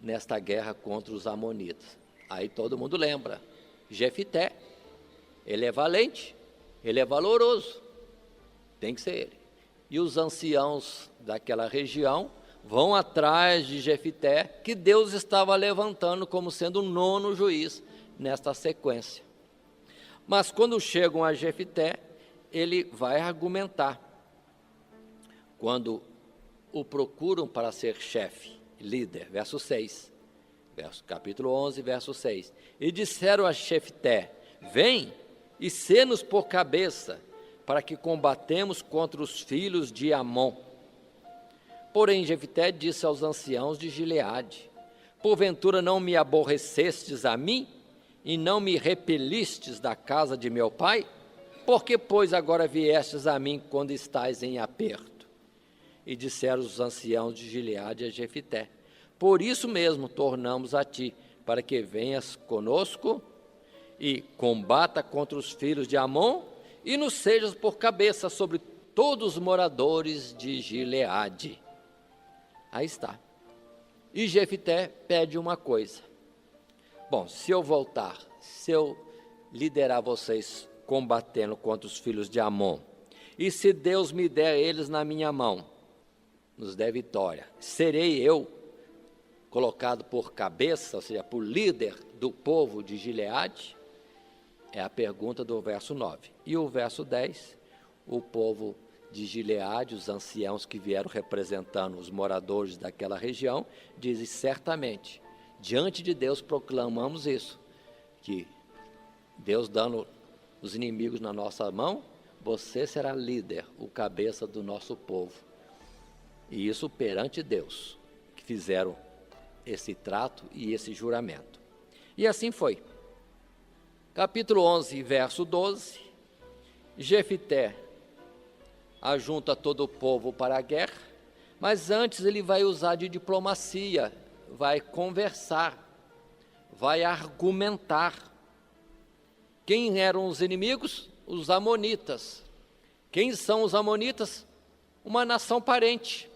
nesta guerra contra os amonitas? Aí todo mundo lembra, Jefité, ele é valente, ele é valoroso, tem que ser ele. E os anciãos daquela região vão atrás de Jefité, que Deus estava levantando como sendo o 9º juiz nesta sequência. Mas quando chegam a Jefité, ele vai argumentar. Quando o procuram para ser chefe, líder, verso 6, capítulo 11, verso 6. E disseram a Jefité: vem e sê-nos por cabeça, para que combatemos contra os filhos de Amon. Porém Jefité disse aos anciãos de Gileade: porventura não me aborrecestes a mim, e não me repelistes da casa de meu pai? Por que, pois, agora viestes a mim quando estais em aperto? E disseram os anciãos de Gileade a Jefité: por isso mesmo tornamos a ti, para que venhas conosco e combata contra os filhos de Amon, e nos sejas por cabeça sobre todos os moradores de Gileade. Aí está. E Jefité pede uma coisa: bom, se eu voltar, se eu liderar vocês combatendo contra os filhos de Amon, e se Deus me der eles na minha mão, nos der vitória, serei eu colocado por cabeça, ou seja, por líder do povo de Gileade? É a pergunta do verso 9. E o verso 10, o povo de Gileade, os anciãos que vieram representando os moradores daquela região, dizem: certamente, diante de Deus proclamamos isso, que Deus dando os inimigos na nossa mão, você será líder, o cabeça do nosso povo. E isso perante Deus, que fizeram esse trato e esse juramento. E assim foi. Capítulo 11, verso 12, Jefité ajunta todo o povo para a guerra, mas antes ele vai usar de diplomacia, vai conversar, vai argumentar. Quem eram os inimigos? Os amonitas. Quem são os amonitas? Uma nação parente.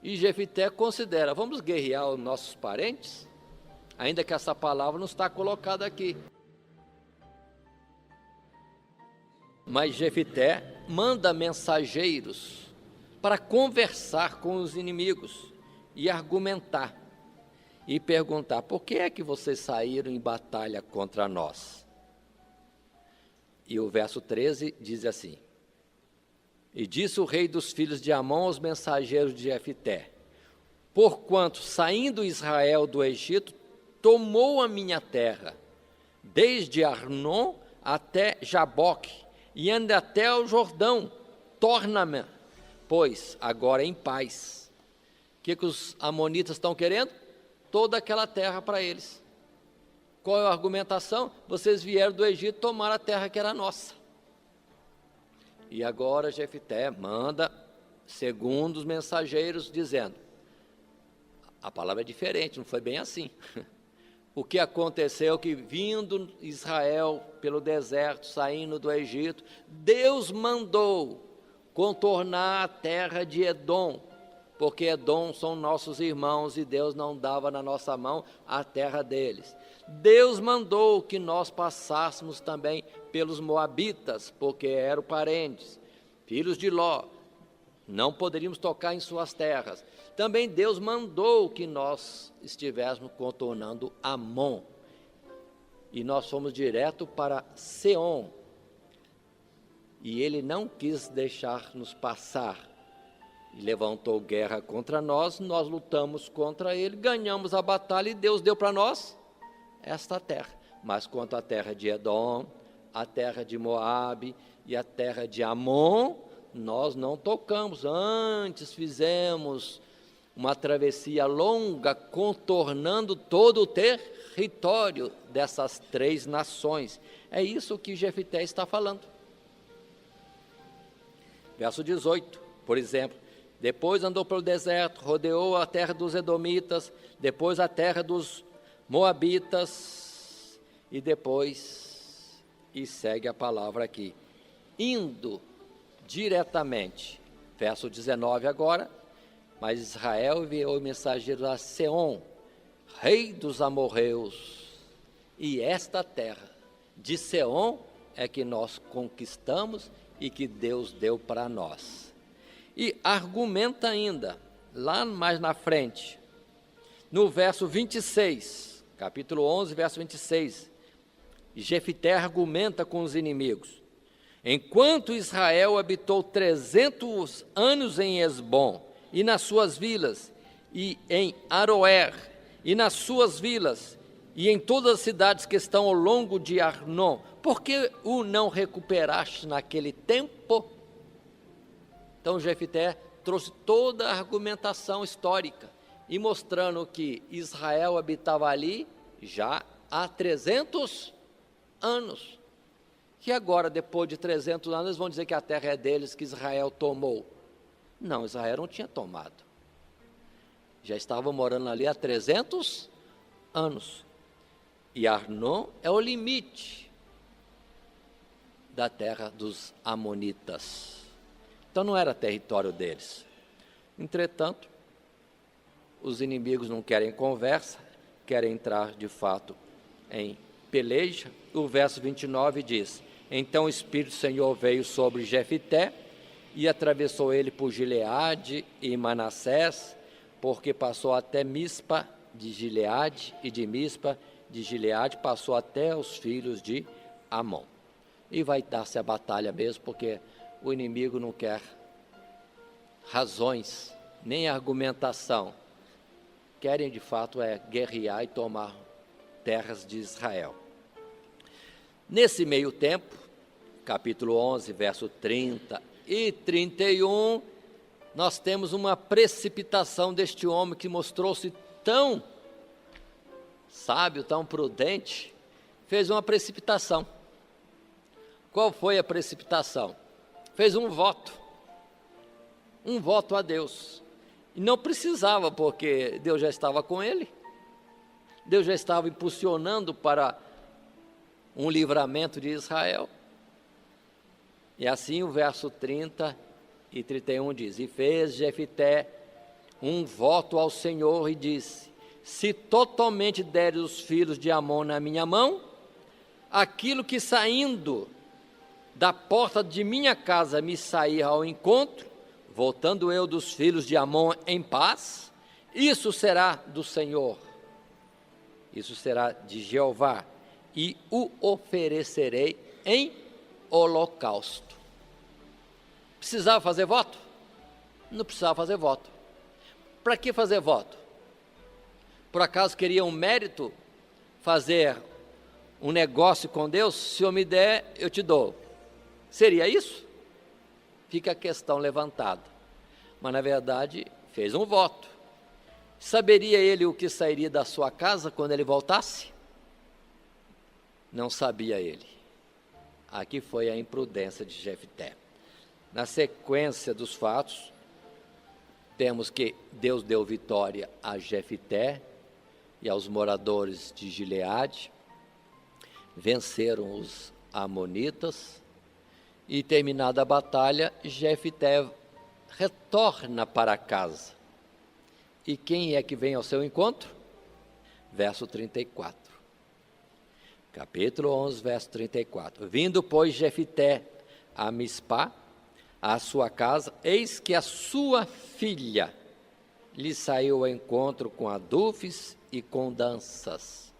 E Jefité considera: vamos guerrear os nossos parentes? Ainda que essa palavra não está colocada aqui. Mas Jefité manda mensageiros para conversar com os inimigos e argumentar. E perguntar: por que é que vocês saíram em batalha contra nós? E o verso 13 diz assim: e disse o rei dos filhos de Amon aos mensageiros de Jefité: porquanto, saindo Israel do Egito, tomou a minha terra, desde Arnon até Jaboque, e anda até o Jordão, torna-me pois, agora em paz. O que os amonitas estão querendo? Toda aquela terra para eles. Qual é a argumentação? Vocês vieram do Egito tomar a terra que era nossa. E agora Jefté manda segundo os mensageiros dizendo, a palavra é diferente, não foi bem assim. O que aconteceu que vindo Israel pelo deserto, saindo do Egito, Deus mandou contornar a terra de Edom, porque Edom são nossos irmãos e Deus não dava na nossa mão a terra deles. Deus mandou que nós passássemos também pelos moabitas, porque eram parentes, filhos de Ló, não poderíamos tocar em suas terras. Também Deus mandou que nós estivéssemos contornando Amon, e nós fomos direto para Seom, e ele não quis deixar-nos passar, e levantou guerra contra nós, nós lutamos contra ele, ganhamos a batalha, e Deus deu para nós esta terra. Mas quanto à terra de Edom, a terra de Moabe e a terra de Amon, nós não tocamos, antes fizemos uma travessia longa, contornando todo o território dessas 3 nações. É isso que Jefté está falando. Verso 18, por exemplo, depois andou pelo deserto, rodeou a terra dos Edomitas, depois a terra dos Moabitas, e depois, e segue a palavra aqui, indo diretamente, verso 19 agora, mas Israel enviou mensageiros a Seom, rei dos amorreus, e esta terra de Seom é que nós conquistamos e que Deus deu para nós. E argumenta ainda, lá mais na frente, no verso 26, capítulo 11, verso 26, Jefté argumenta com os inimigos. Enquanto Israel habitou 300 anos em Esbom, e nas suas vilas, e em Aroer, e nas suas vilas, e em todas as cidades que estão ao longo de Arnon, por que o não recuperaste naquele tempo? Então Jefté trouxe toda a argumentação histórica, e mostrando que Israel habitava ali já há 300 anos. Que agora, depois de 300 anos, eles vão dizer que a terra é deles, que Israel tomou. Não, Israel não tinha tomado. Já estavam morando ali há 300 anos. E Arnon é o limite da terra dos amonitas. Então não era território deles. Entretanto, os inimigos não querem conversa, querem entrar de fato em peleja. O verso 29 diz, então o Espírito do Senhor veio sobre Jefté, e atravessou ele por Gileade e Manassés, porque passou até Mispa de Gileade, e de Mispa de Gileade passou até os filhos de Amon. E vai dar-se a batalha mesmo, porque o inimigo não quer razões, nem argumentação. Querem de fato guerrear e tomar terras de Israel. Nesse meio tempo, capítulo 11, verso 30 e 31, nós temos uma precipitação deste homem que mostrou-se tão sábio, tão prudente, fez uma precipitação. Qual foi a precipitação? Fez um voto a Deus. E não precisava, porque Deus já estava com ele, Deus já estava impulsionando para um livramento de Israel. E assim o verso 30 e 31 diz, e fez Jefté um voto ao Senhor e disse, se totalmente deres os filhos de Amon na minha mão, aquilo que saindo da porta de minha casa me sair ao encontro, voltando eu dos filhos de Amon em paz, isso será do Senhor, isso será de Jeová, e o oferecerei em holocausto. Precisava fazer voto? Não precisava fazer voto. Para que fazer voto? Por acaso queria um mérito, fazer um negócio com Deus? Se eu me der, eu te dou. Seria isso? Fica a questão levantada. mas na verdade fez um voto. Saberia ele o que sairia da sua casa quando ele voltasse? Não sabia ele. Aqui foi a imprudência de Jefté. Na sequência dos fatos, temos que Deus deu vitória a Jefté e aos moradores de Gileade, venceram os amonitas, e terminada a batalha, Jefté retorna para casa. E quem é que vem ao seu encontro? Verso 34. Capítulo 11, verso 34. Vindo, pois, Jefté a Mispá, à sua casa, eis que a sua filha lhe saiu ao encontro com adufes e com danças.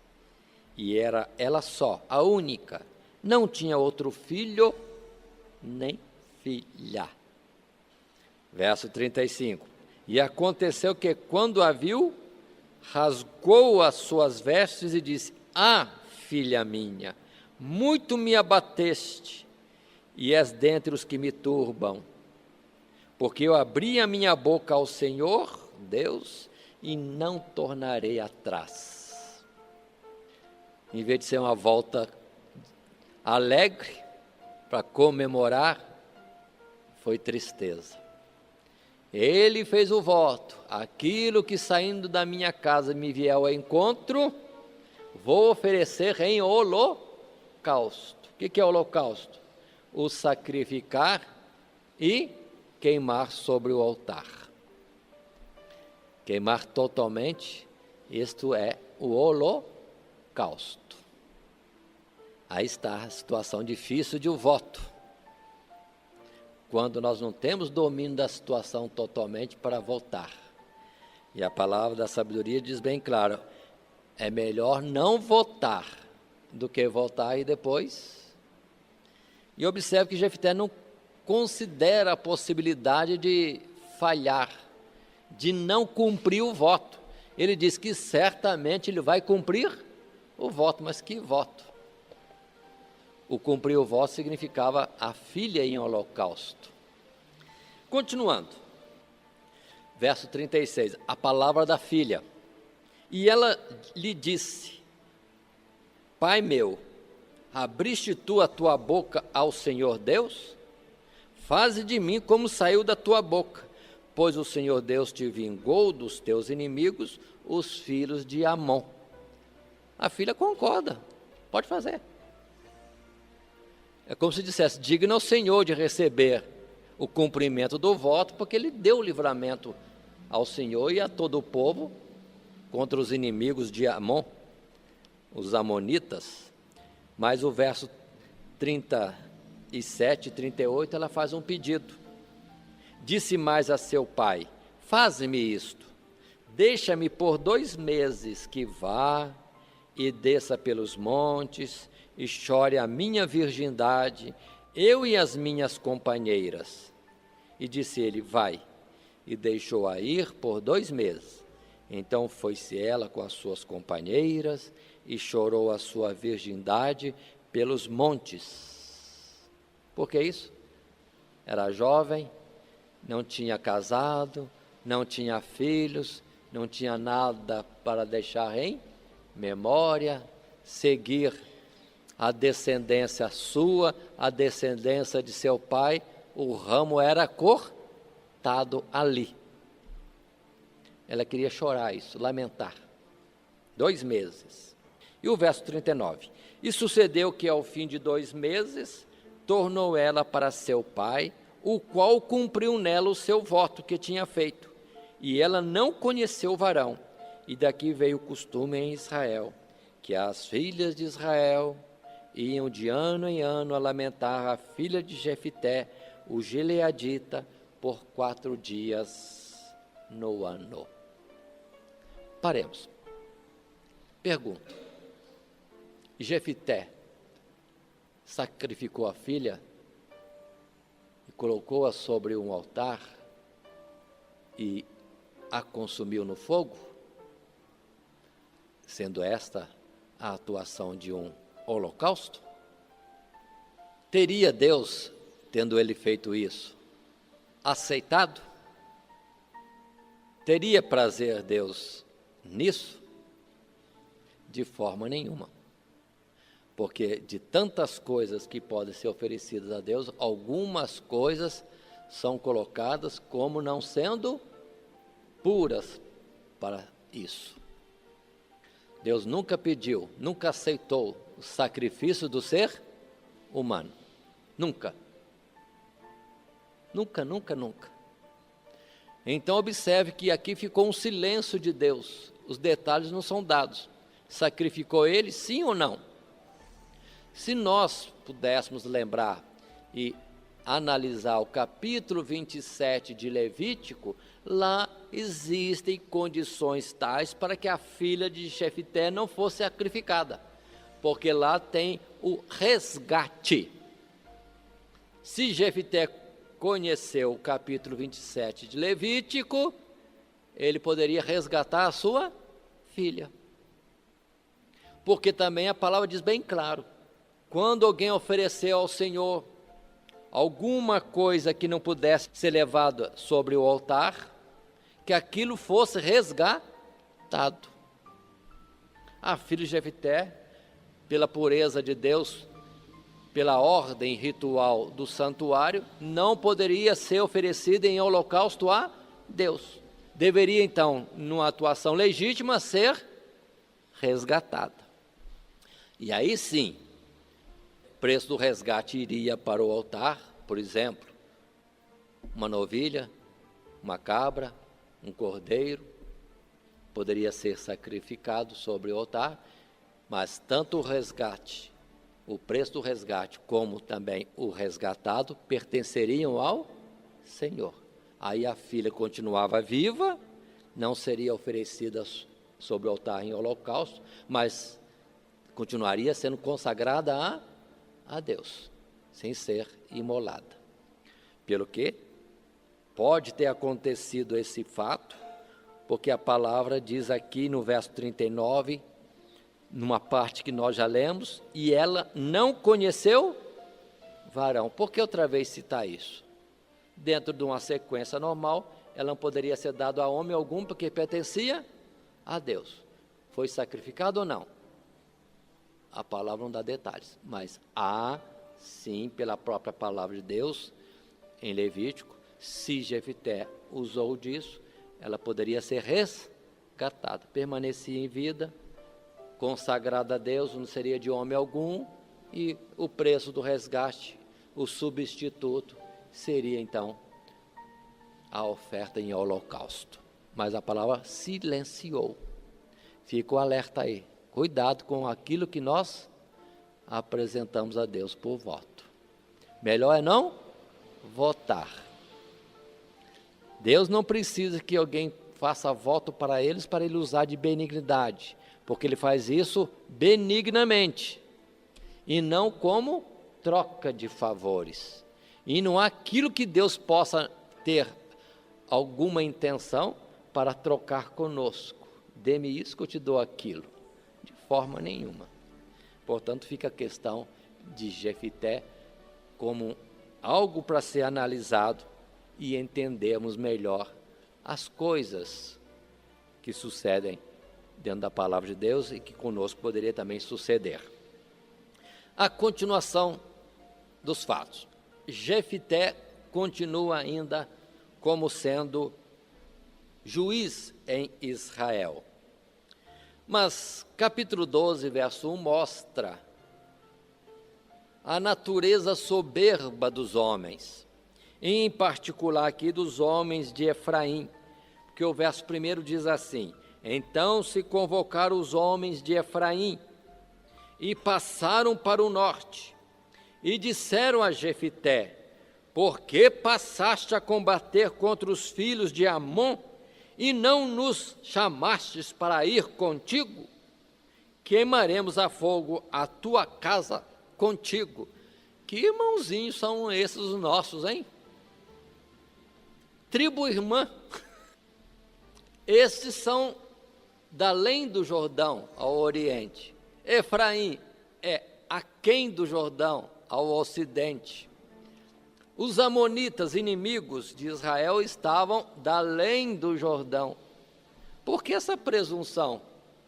E era ela só, a única, não tinha outro filho, nem filha. Verso 35. E aconteceu que, quando a viu, rasgou as suas vestes e disse: Ah, filha minha, muito me abateste, e és dentre os que me turbam, porque eu abri a minha boca ao Senhor, Deus, e não tornarei atrás. Em vez de ser uma volta alegre, para comemorar, foi tristeza. Ele fez o voto: aquilo que saindo da minha casa me vier ao encontro, vou oferecer em holocausto. O que é holocausto? O sacrificar e queimar sobre o altar. Queimar totalmente, isto é o holocausto. Aí está a situação difícil de um voto. Quando nós não temos domínio da situação totalmente para votar. E a palavra da sabedoria diz bem claro: é melhor não votar do que votar e depois. E observe que Jefté não considera a possibilidade de falhar, de não cumprir o voto. Ele diz que certamente ele vai cumprir o voto, mas que voto? O cumprir o voto significava a filha em holocausto. Continuando, verso 36, a palavra da filha. E ela lhe disse: Pai meu, abriste tu a tua boca ao Senhor Deus? Faze de mim como saiu da tua boca, pois o Senhor Deus te vingou dos teus inimigos, os filhos de Amon. A filha concorda, pode fazer. É como se dissesse: digno ao Senhor de receber o cumprimento do voto, porque ele deu o livramento ao Senhor e a todo o povo contra os inimigos de Amon, os amonitas. Mas o verso 37 e 38, ela faz um pedido. Disse mais a seu pai: faze-me isto, deixa-me por 2 meses que vá e desça pelos montes e chore a minha virgindade, eu e as minhas companheiras. E disse ele: vai. E deixou-a ir por 2 meses. Então foi-se ela com as suas companheiras e chorou a sua virgindade pelos montes. Por que isso? Era jovem, não tinha casado, não tinha filhos, não tinha nada para deixar em memória, seguir a descendência sua, a descendência de seu pai. O ramo era cortado ali. Ela queria chorar isso, lamentar. 2 meses. E o verso 39. E sucedeu que ao fim de 2 meses, tornou ela para seu pai, o qual cumpriu nela o seu voto que tinha feito. E ela não conheceu o varão. E daqui veio o costume em Israel, que as filhas de Israel iam de ano em ano a lamentar a filha de Jefté, o gileadita, por 4 dias no ano. Paremos. Pergunta: Jefté sacrificou a filha e colocou-a sobre um altar e a consumiu no fogo? Sendo esta a atuação de um holocausto? Teria Deus, tendo ele feito isso, aceitado? Teria prazer Deus nisso? De forma nenhuma. Porque de tantas coisas que podem ser oferecidas a Deus, algumas coisas são colocadas como não sendo puras para isso. Deus nunca pediu, nunca aceitou o sacrifício do ser humano. Nunca. Nunca, nunca, nunca. Então observe que aqui ficou um silêncio de Deus. Os detalhes não são dados. Sacrificou ele, sim ou não? Se nós pudéssemos lembrar e analisar o capítulo 27 de Levítico, lá existem condições tais para que a filha de Jefité não fosse sacrificada, porque lá tem o resgate. Se Jefité conheceu o capítulo 27 de Levítico, ele poderia resgatar a sua filha. Porque também a palavra diz bem claro, quando alguém ofereceu ao Senhor alguma coisa que não pudesse ser levada sobre o altar, que aquilo fosse resgatado. A filha de Jefité, pela pureza de Deus, pela ordem ritual do santuário, não poderia ser oferecida em holocausto a Deus. Deveria então, numa atuação legítima, ser resgatada. E aí sim, o preço do resgate iria para o altar, por exemplo, uma novilha, uma cabra, um cordeiro, poderia ser sacrificado sobre o altar, mas tanto o resgate, o preço do resgate, como também o resgatado, pertenceriam ao Senhor. Aí a filha continuava viva, não seria oferecida sobre o altar em holocausto, mas continuaria sendo consagrada a Deus, sem ser imolada. Pelo que pode ter acontecido esse fato, porque a palavra diz aqui no verso 39, numa parte que nós já lemos, e ela não conheceu varão. Por que outra vez citar isso? Dentro de uma sequência normal, ela não poderia ser dada a homem algum, porque pertencia a Deus. Foi sacrificado ou não? A palavra não dá detalhes, mas há, sim, pela própria palavra de Deus, em Levítico, se Jefité usou disso, ela poderia ser resgatada, permanecia em vida, consagrada a Deus, não seria de homem algum, e o preço do resgate, o substituto, seria então a oferta em holocausto. Mas a palavra silenciou. Fica o alerta aí. Cuidado com aquilo que nós apresentamos a Deus por voto. Melhor é não votar. Deus não precisa que alguém faça voto para ele usar de benignidade, porque ele faz isso benignamente, e não como troca de favores. E não há aquilo que Deus possa ter alguma intenção para trocar conosco. Dê-me isso que eu te dou aquilo. De forma nenhuma. Portanto, fica a questão de Jefité como algo para ser analisado e entendermos melhor as coisas que sucedem dentro da palavra de Deus e que conosco poderia também suceder. A continuação dos fatos. Jefité continua ainda como sendo juiz em Israel. Mas capítulo 12, verso 1 mostra a natureza soberba dos homens, em particular aqui dos homens de Efraim, porque o verso 1 diz assim: então se convocaram os homens de Efraim e passaram para o norte, e disseram a Jefité: por que passaste a combater contra os filhos de Amon, e não nos chamastes para ir contigo? Queimaremos a fogo a tua casa contigo. Que irmãozinhos são esses os nossos, hein? Tribo irmã. Estes são da além do Jordão ao oriente. Efraim é aquém do Jordão ao ocidente. Os amonitas, inimigos de Israel, estavam da além do Jordão. Por que essa presunção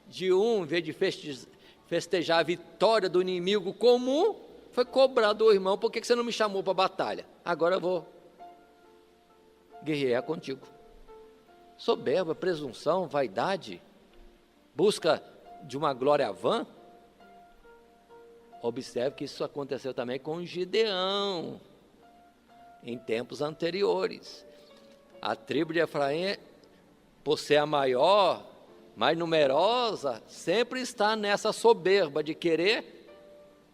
de em vez de festejar a vitória do inimigo comum, foi cobrar do irmão: por que você não me chamou para a batalha? Agora eu vou guerrear contigo. Soberba, presunção, vaidade, busca de uma glória vã. Observe que isso aconteceu também com Gideão, em tempos anteriores. A tribo de Efraim, por ser a maior, mais numerosa, sempre está nessa soberba de querer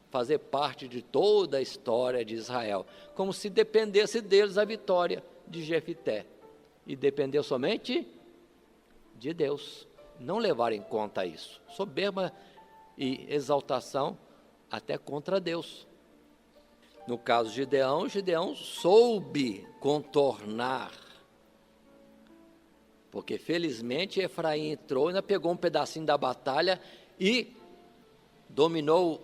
fazer parte de toda a história de Israel, como se dependesse deles a vitória de Jefité, e dependeu somente de Deus. Não levar em conta isso, soberba e exaltação até contra Deus. No caso de Gideão soube contornar, porque felizmente Efraim entrou, ainda pegou um pedacinho da batalha e dominou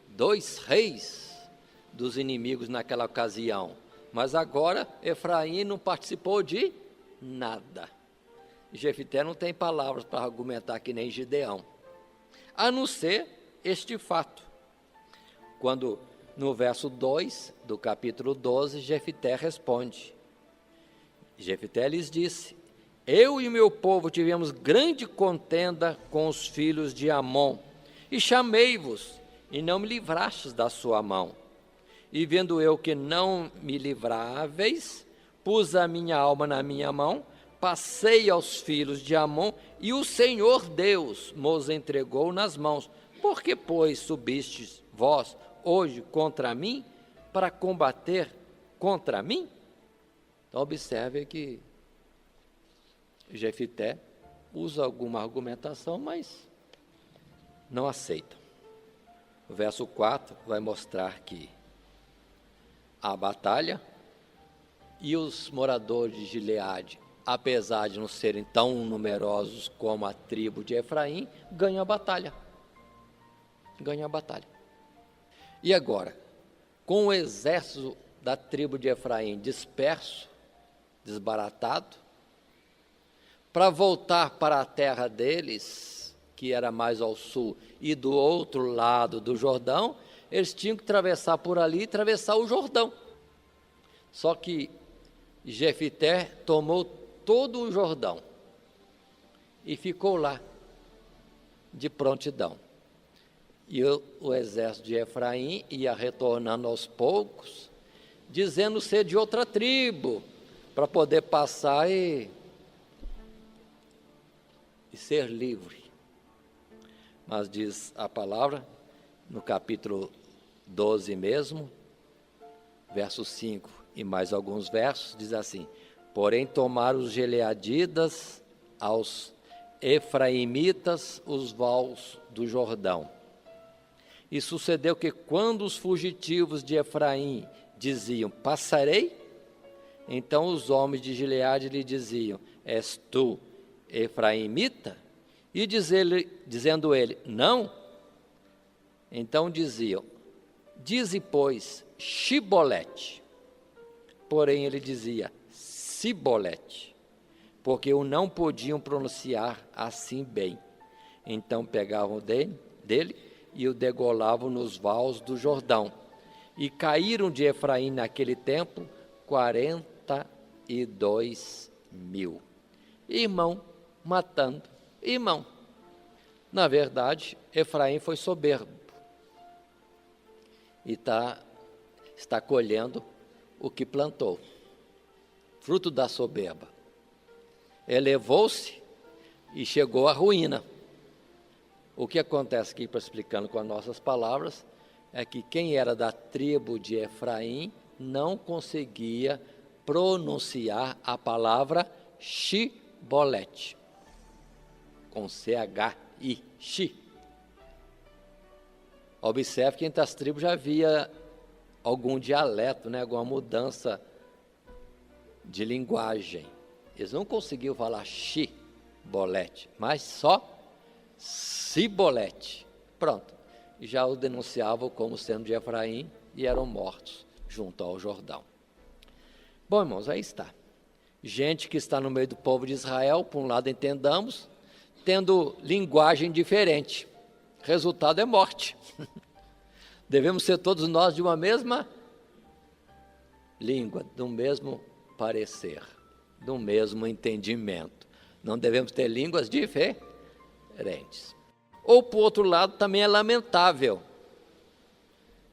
2 reis dos inimigos naquela ocasião. Mas agora Efraim não participou de nada. Jefité não tem palavras para argumentar que nem Gideão, a não ser este fato, quando no verso 2 do capítulo 12, Jefité responde. Jefité lhes disse: eu e meu povo tivemos grande contenda com os filhos de Amon, e chamei-vos, e não me livrastes da sua mão. E vendo eu que não me livráveis, pus a minha alma na minha mão, passei aos filhos de Amon, e o Senhor Deus nos entregou nas mãos. Por que, pois, subistes vós hoje contra mim, para combater contra mim? Então observe que Jefité usa alguma argumentação, mas não aceita. O verso 4 vai mostrar que a batalha e os moradores de Gileade, apesar de não serem tão numerosos como a tribo de Efraim, ganham a batalha. Ganham a batalha. E agora, com o exército da tribo de Efraim disperso, desbaratado, para voltar para a terra deles, que era mais ao sul, e do outro lado do Jordão, eles tinham que atravessar por ali e atravessar o Jordão. Só que Jefité tomou todo o Jordão e ficou lá, de prontidão. E o exército de Efraim ia retornando aos poucos, dizendo ser de outra tribo, para poder passar e ser livre. Mas diz a palavra, no capítulo 12 mesmo, verso 5 e mais alguns versos, diz assim: porém tomaram os gileaditas aos efraimitas os vales do Jordão. E sucedeu que quando os fugitivos de Efraim diziam: passarei, então os homens de Gileade lhe diziam: és tu efraimita? E dizendo ele: não, então diziam: dize, pois, Shibolete. Porém ele dizia Sibolete, porque o não podiam pronunciar assim bem. Então pegavam dele e o degolavam nos vales do Jordão. E caíram de Efraim naquele tempo 42.000. Irmão matando irmão. Na verdade, Efraim foi soberbo e está colhendo o que plantou, fruto da soberba. Elevou-se e chegou à ruína. O que acontece aqui, para explicando com as nossas palavras, é que quem era da tribo de Efraim não conseguia pronunciar a palavra Shibolete, com C-H-I, Shi. Observe que entre as tribos já havia algum dialeto, alguma mudança de linguagem. Eles não conseguiam falar Shibolete, mas só Sibolete. Pronto. Já o denunciavam como sendo de Efraim e eram mortos junto ao Jordão. Bom, irmãos, aí está. Gente que está no meio do povo de Israel, por um lado entendamos, tendo linguagem diferente. Resultado é morte. Devemos ser todos nós de uma mesma língua, do mesmo parecer, do mesmo entendimento. Não devemos ter línguas diferentes. Ou, por outro lado, também é lamentável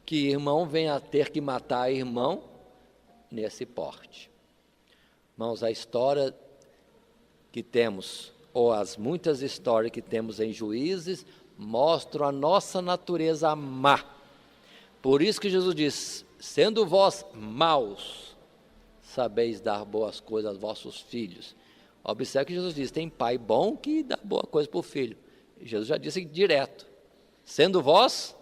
que irmão venha a ter que matar irmão nesse porte. Irmãos, a história que temos, ou as muitas histórias que temos em Juízes, mostram a nossa natureza má. Por isso que Jesus diz, sendo vós maus, sabeis dar boas coisas aos vossos filhos. Observe que Jesus diz, tem pai bom que dá boa coisa para o filho. Jesus já disse direto, sendo vós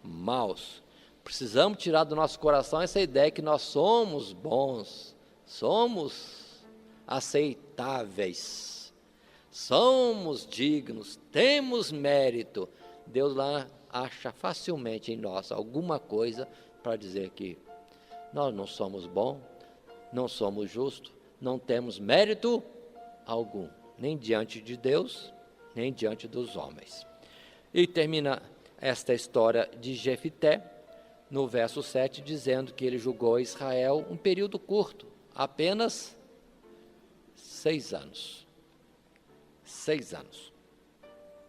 maus. Precisamos tirar do nosso coração essa ideia que nós somos bons, somos aceitáveis, somos dignos, temos mérito. Deus lá acha facilmente em nós alguma coisa para dizer que nós não somos bons, não somos justos, não temos mérito algum, nem diante de Deus, nem diante dos homens. E termina esta história de Jefité, no verso 7, dizendo que ele julgou Israel um período curto, apenas 6 anos. 6 anos.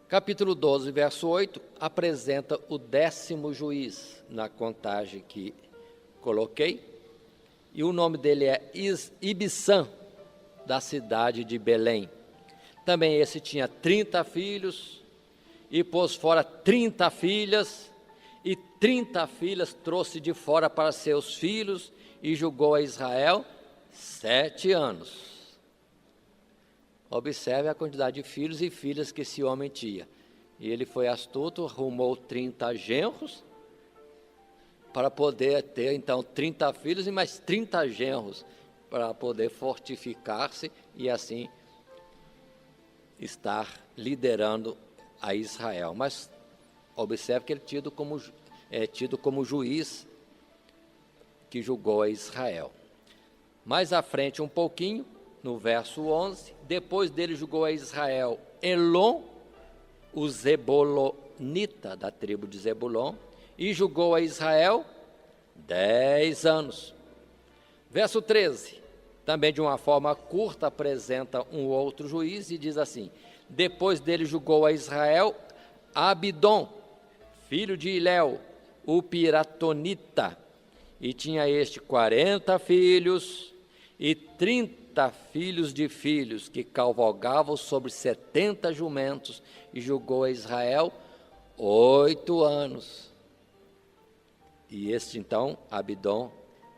Capítulo 12, verso 8, apresenta o 10º juiz na contagem que coloquei, e o nome dele é Ibissã, da cidade de Belém. Também esse tinha 30 filhos, e pôs fora 30 filhas, e 30 filhas trouxe de fora para seus filhos, e julgou a Israel 7 anos. Observe a quantidade de filhos e filhas que esse homem tinha. E ele foi astuto, arrumou 30 genros, para poder ter, então, 30 filhos e mais 30 genros, para poder fortificar-se e, assim, estar liderando a Israel. Mas observe que ele é tido como juiz que julgou a Israel. Mais à frente um pouquinho, no verso 11, depois dele julgou a Israel Elon, o Zebulonita, da tribo de Zebulon, e julgou a Israel 10 anos. Verso 13, também de uma forma curta, apresenta um outro juiz e diz assim, depois dele julgou a Israel Abidom, filho de Iléu, o Piratonita, e tinha este 40 filhos e 30 filhos de filhos, que cavalgavam sobre 70 jumentos, e julgou a Israel 8 anos. E este, então, Abidom,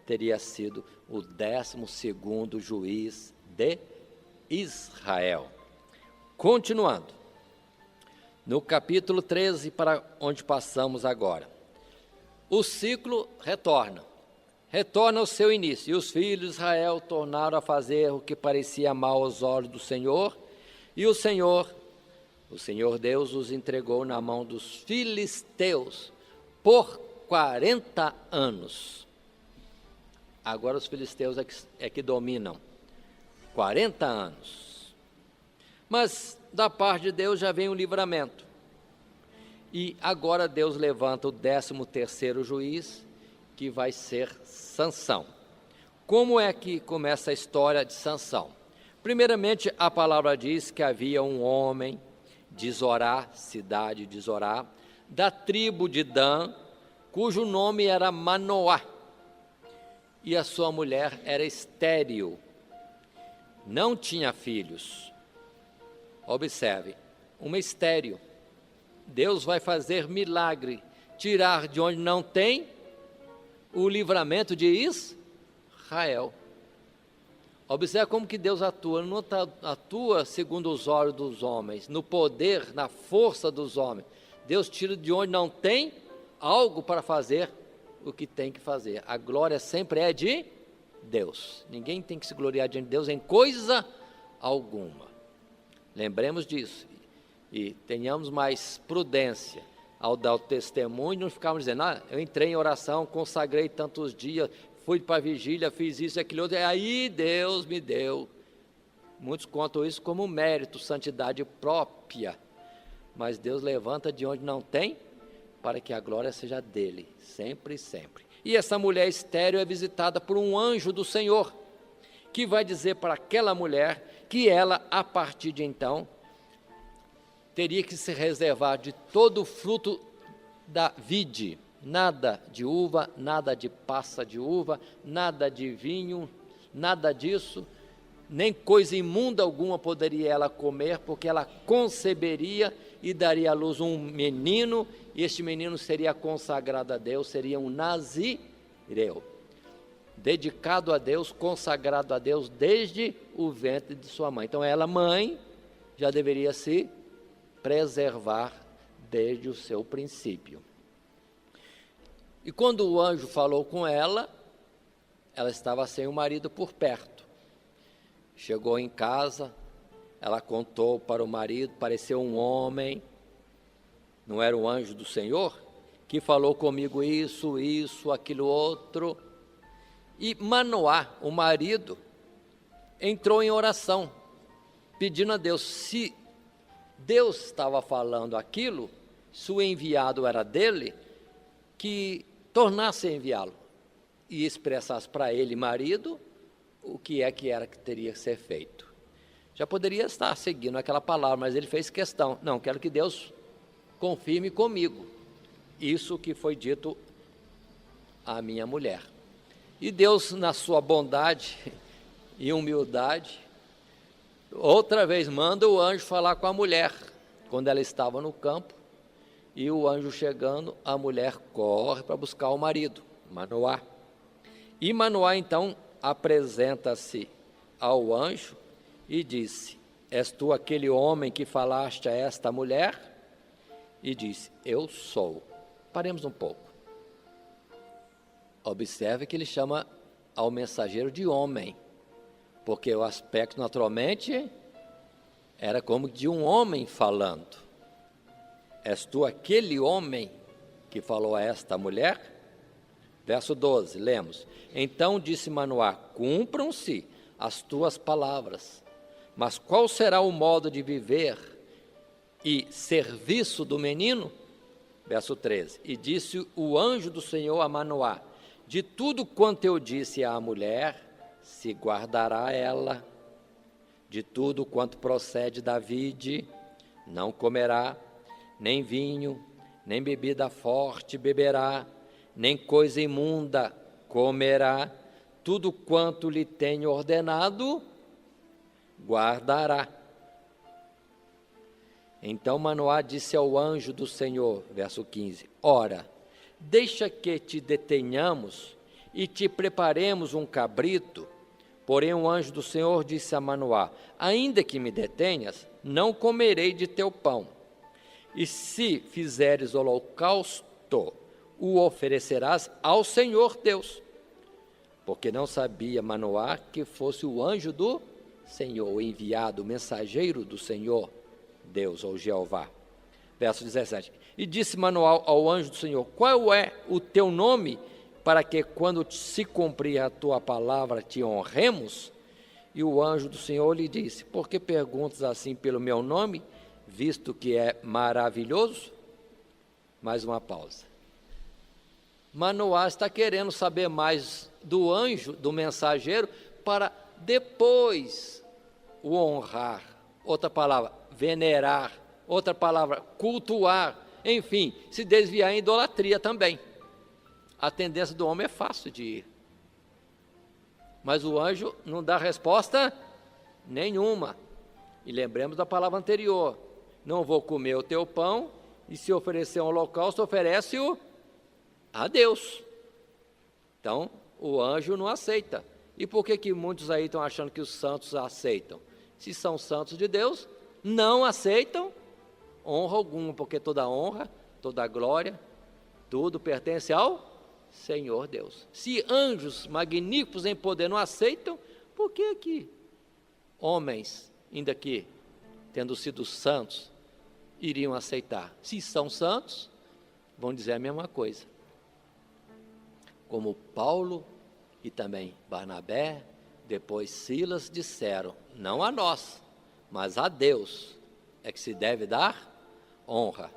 teria sido o 12º juiz de Israel. Continuando, no capítulo 13, para onde passamos agora, o ciclo retorna ao seu início, e os filhos de Israel tornaram a fazer o que parecia mal aos olhos do Senhor, e o Senhor Deus os entregou na mão dos filisteus por 40 anos. Agora os filisteus é que dominam, 40 anos. Mas da parte de Deus já vem o livramento. E agora Deus levanta o 13º juiz, que vai ser Sansão. Como é que começa a história de Sansão? Primeiramente, a palavra diz que havia um homem de Zorá, cidade de Zorá, da tribo de Dan, cujo nome era Manoá, e a sua mulher era estéril, não tinha filhos. Observe, uma estéril. Deus vai fazer milagre, tirar de onde não tem o livramento de Israel. Observe como que Deus atua, não atua segundo os olhos dos homens, no poder, na força dos homens. Deus tira de onde não tem algo para fazer o que tem que fazer. A glória sempre é de Deus. Ninguém tem que se gloriar diante de Deus em coisa alguma. Lembremos disso e tenhamos mais prudência ao dar o testemunho, não ficarmos dizendo, eu entrei em oração, consagrei tantos dias, fui para a vigília, fiz isso e aquilo outro, e aí Deus me deu. Muitos contam isso como mérito, santidade própria, mas Deus levanta de onde não tem, para que a glória seja dele, sempre e sempre. E essa mulher estéril é visitada por um anjo do Senhor, que vai dizer para aquela mulher que ela, a partir de então, teria que se reservar de todo o fruto da vide, nada de uva, nada de passa de uva, nada de vinho, nada disso, nem coisa imunda alguma poderia ela comer, porque ela conceberia e daria à luz um menino, e este menino seria consagrado a Deus, seria um nazireu, dedicado a Deus, consagrado a Deus desde o ventre de sua mãe. Então ela, mãe, já deveria se preservar desde o seu princípio. E quando o anjo falou com ela, ela estava sem o marido por perto. Chegou em casa, ela contou para o marido, pareceu um homem, não era o anjo do Senhor, que falou comigo isso, aquilo outro. E Manoá, o marido, entrou em oração, pedindo a Deus, se Deus estava falando aquilo, se o enviado era dele, que tornasse a enviá-lo e expressasse para ele, marido, o que era que teria que ser feito. Já poderia estar seguindo aquela palavra, mas ele fez questão, não, quero que Deus confirme comigo isso que foi dito à minha mulher. E Deus, na sua bondade e humildade, outra vez manda o anjo falar com a mulher, quando ela estava no campo, e o anjo chegando, a mulher corre para buscar o marido, Manoá. E Manoá então apresenta-se ao anjo e disse, és tu aquele homem que falaste a esta mulher? E disse, eu sou. Paremos um pouco. Observe que ele chama ao mensageiro de homem, porque o aspecto naturalmente era como de um homem falando. És tu aquele homem que falou a esta mulher? Verso 12, lemos. Então disse Manoá, cumpram-se as tuas palavras, mas qual será o modo de viver e serviço do menino? Verso 13, e disse o anjo do Senhor a Manoá, de tudo quanto eu disse à mulher, se guardará ela, de tudo quanto procede da vide, não comerá, nem vinho, nem bebida forte beberá, nem coisa imunda comerá, tudo quanto lhe tenho ordenado, guardará. Então Manoá disse ao anjo do Senhor, verso 15, ora, deixa que te detenhamos e te preparemos um cabrito. Porém o anjo do Senhor disse a Manoá, ainda que me detenhas, não comerei de teu pão. E se fizeres holocausto, o oferecerás ao Senhor Deus. Porque não sabia Manoá que fosse o anjo do Senhor, o enviado, o mensageiro do Senhor Deus, ou Jeová. Verso 17. E disse Manoá ao anjo do Senhor, qual é o teu nome, para que quando se cumprir a tua palavra te honremos? E o anjo do Senhor lhe disse, por que perguntas assim pelo meu nome, visto que é maravilhoso? Mais uma pausa. Manoá está querendo saber mais do anjo, do mensageiro, para depois o honrar. Outra palavra, venerar. Outra palavra, cultuar. Enfim, se desviar em idolatria também. A tendência do homem é fácil de ir. Mas o anjo não dá resposta nenhuma. E lembremos da palavra anterior. Não vou comer o teu pão, e se oferecer um holocausto, oferece-o a Deus. Então, o anjo não aceita. E por que muitos aí estão achando que os santos aceitam? Se são santos de Deus, não aceitam honra alguma, porque toda honra, toda glória, tudo pertence ao Senhor Deus. Se anjos magníficos em poder não aceitam, por que homens, ainda que tendo sido santos, iriam aceitar? Se são santos, vão dizer a mesma coisa. Como Paulo e também Barnabé, depois Silas, disseram, não a nós, mas a Deus é que se deve dar honra,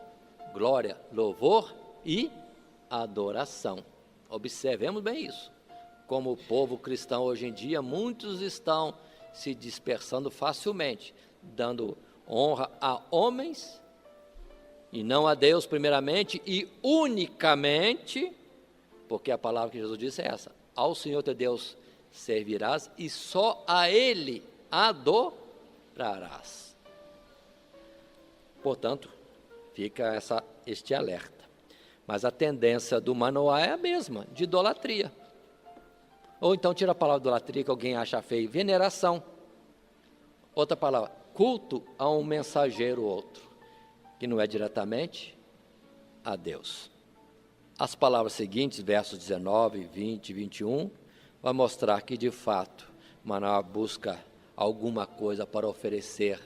glória, louvor e adoração. Observemos bem isso. Como o povo cristão hoje em dia, muitos estão se dispersando facilmente, dando honra a homens e não a Deus primeiramente e unicamente, porque a palavra que Jesus disse é essa, ao Senhor teu Deus servirás e só a Ele adorarás. Portanto, fica este alerta. Mas a tendência do Manoá é a mesma, de idolatria. Ou então tira a palavra idolatria que alguém acha feio, veneração. Outra palavra, culto a um mensageiro outro, que não é diretamente a Deus. As palavras seguintes, versos 19, 20 e 21, vai mostrar que de fato Manoá busca alguma coisa para oferecer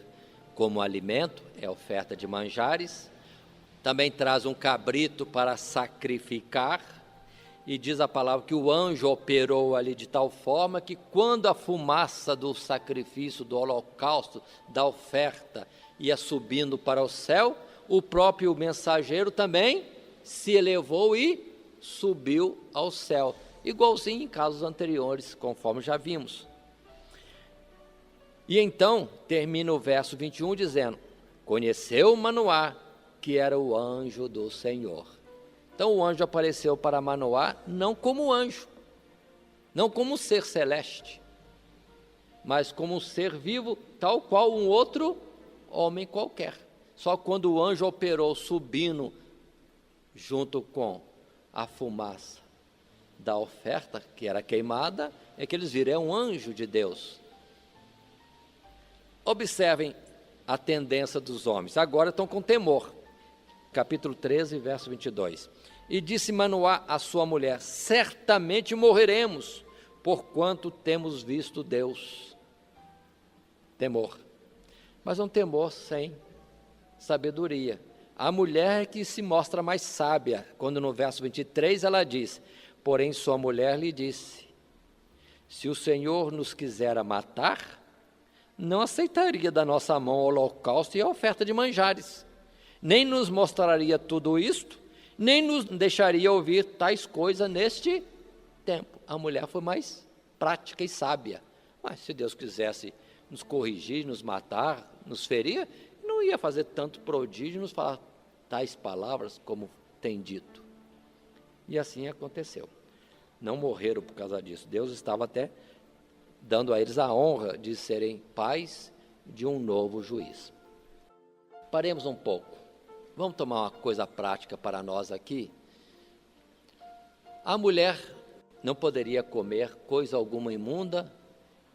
como alimento, é oferta de manjares, também traz um cabrito para sacrificar, e diz a palavra que o anjo operou ali de tal forma que quando a fumaça do sacrifício, do holocausto, da oferta, ia subindo para o céu, o próprio mensageiro também se elevou e subiu ao céu, igualzinho em casos anteriores, conforme já vimos. E então, termina o verso 21 dizendo, conheceu Manoá, que era o anjo do Senhor. Então o anjo apareceu para Manoá não como anjo, não como um ser celeste, mas como um ser vivo, tal qual um outro homem qualquer. Só quando o anjo operou subindo junto com a fumaça da oferta, que era queimada, é que eles viram, é um anjo de Deus. Observem a tendência dos homens, agora estão com temor. Capítulo 13, verso 22. E disse Manoá à sua mulher, certamente morreremos, porquanto temos visto Deus. Temor, mas um temor sem sabedoria. A mulher que se mostra mais sábia, quando no verso 23 ela diz, porém sua mulher lhe disse, se o Senhor nos quisera matar, não aceitaria da nossa mão o holocausto e a oferta de manjares, nem nos mostraria tudo isto, nem nos deixaria ouvir tais coisas neste tempo. A mulher foi mais prática e sábia. Mas se Deus quisesse nos corrigir, nos matar, nos ferir, não ia fazer tanto prodígio, nos falar tais palavras como tem dito. E assim aconteceu. Não morreram por causa disso. Deus estava até dando a eles a honra de serem pais de um novo juiz. Paremos um pouco. Vamos tomar uma coisa prática para nós aqui. A mulher não poderia comer coisa alguma imunda,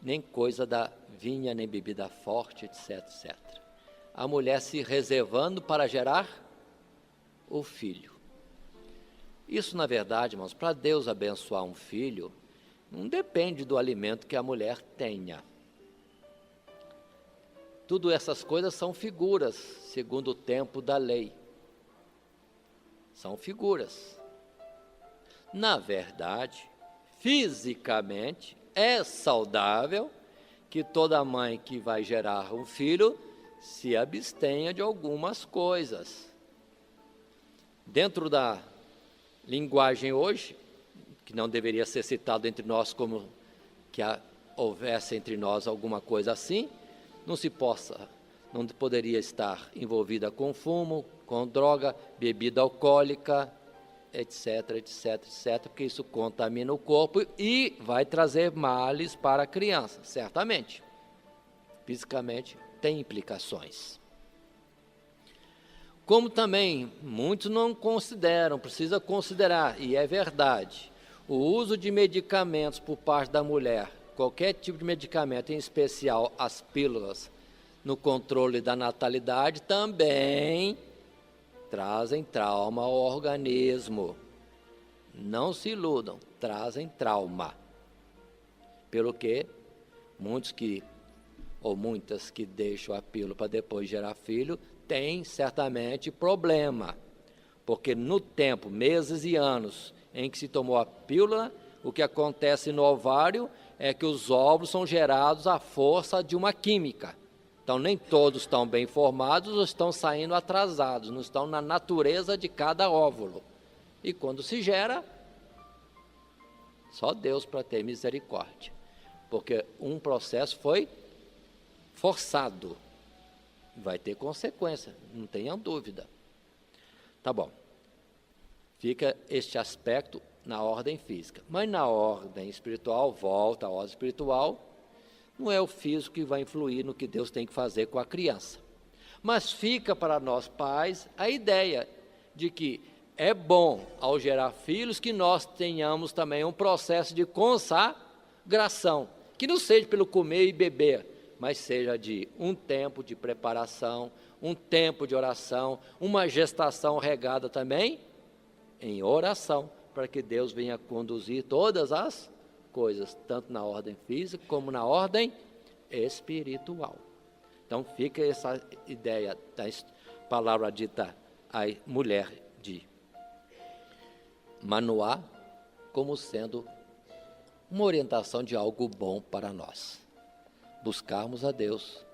nem coisa da vinha, nem bebida forte, etc, etc. A mulher se reservando para gerar o filho. Isso, na verdade, irmãos, para Deus abençoar um filho, não depende do alimento que a mulher tenha. Tudo essas coisas são figuras, segundo o tempo da lei. São figuras. Na verdade, fisicamente, é saudável que toda mãe que vai gerar um filho se abstenha de algumas coisas. Dentro da linguagem hoje, que não deveria ser citado entre nós como que houvesse entre nós alguma coisa assim, não poderia estar envolvida com fumo, com droga, bebida alcoólica, etc, etc, etc, porque isso contamina o corpo e vai trazer males para a criança, certamente. Fisicamente tem implicações. Como também muitos não consideram, precisa considerar, e é verdade, o uso de medicamentos por parte da mulher, qualquer tipo de medicamento, em especial as pílulas, no controle da natalidade, também trazem trauma ao organismo. Não se iludam, trazem trauma. Pelo que muitas que deixam a pílula para depois gerar filho, têm certamente problema. Porque no tempo, meses e anos, em que se tomou a pílula, O que acontece no ovário é que os óvulos são gerados à força de uma química. Então, nem todos estão bem formados ou estão saindo atrasados, não estão na natureza de cada óvulo. E quando se gera, só Deus para ter misericórdia, porque um processo foi forçado, vai ter consequência, não tenham dúvida. Tá bom, fica este aspecto na ordem física, mas na ordem espiritual, volta à ordem espiritual, não é o físico que vai influir no que Deus tem que fazer com a criança, mas fica para nós pais a ideia de que é bom, ao gerar filhos, que nós tenhamos também um processo de consagração, que não seja pelo comer e beber, mas seja de um tempo de preparação, um tempo de oração, uma gestação regada também em oração, para que Deus venha conduzir todas as coisas, tanto na ordem física como na ordem espiritual. Então fica essa ideia da palavra dita à mulher de Manoá como sendo uma orientação de algo bom para nós. Buscarmos a Deus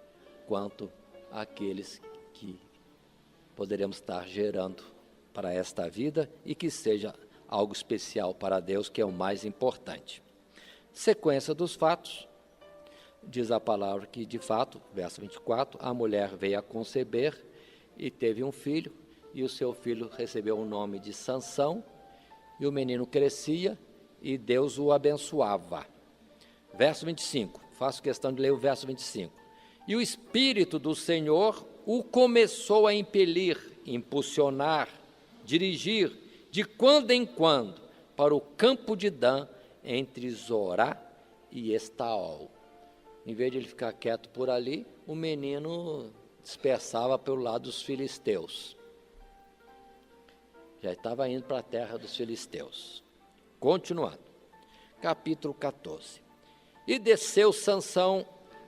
quanto àqueles que poderemos estar gerando para esta vida e que seja algo especial para Deus, que é o mais importante. Sequência dos fatos, diz a palavra que, de fato, verso 24, a mulher veio a conceber e teve um filho, e o seu filho recebeu o nome de Sansão, e o menino crescia e Deus o abençoava. Verso 25, faço questão de ler o verso 25. E o Espírito do Senhor o começou a impelir, impulsionar, dirigir, de quando em quando, para o campo de Dan, entre Zorá e Estaol. Em vez de ele ficar quieto por ali, o menino dispersava pelo lado dos filisteus. Já estava indo para a terra dos filisteus. Continuando, capítulo 14. E desceu Sansão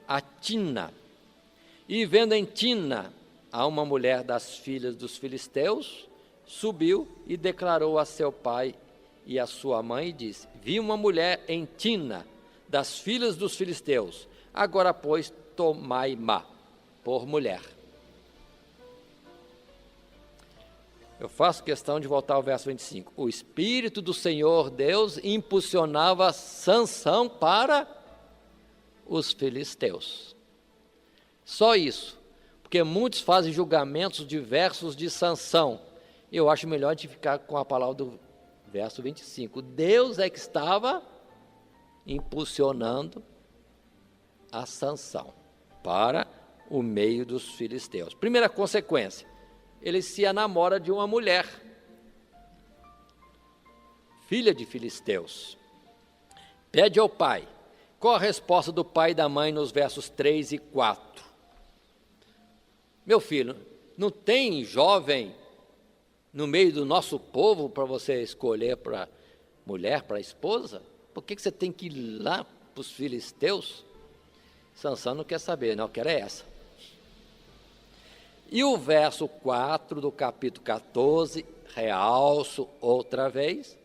a Tina, e vendo em Tina a uma mulher das filhas dos filisteus, subiu e declarou a seu pai e a sua mãe, e disse: vi uma mulher em Tina, das filhas dos filisteus, agora, pois, tomai-ma por mulher. Eu faço questão de voltar ao verso 25. O Espírito do Senhor Deus impulsionava Sansão para os filisteus. Só isso, porque muitos fazem julgamentos diversos de Sansão. Eu acho melhor de ficar com a palavra do verso 25. Deus é que estava impulsionando a Sansão para o meio dos filisteus. Primeira consequência, ele se namora de uma mulher, filha de filisteus. Pede ao pai. Qual a resposta do pai e da mãe nos versos 3 e 4? Meu filho, não tem jovem no meio do nosso povo para você escolher para mulher, para esposa? Por que você tem que ir lá para os filisteus? Sansão não quer saber, não, quer é essa. E o verso 4 do capítulo 14, realço outra vez,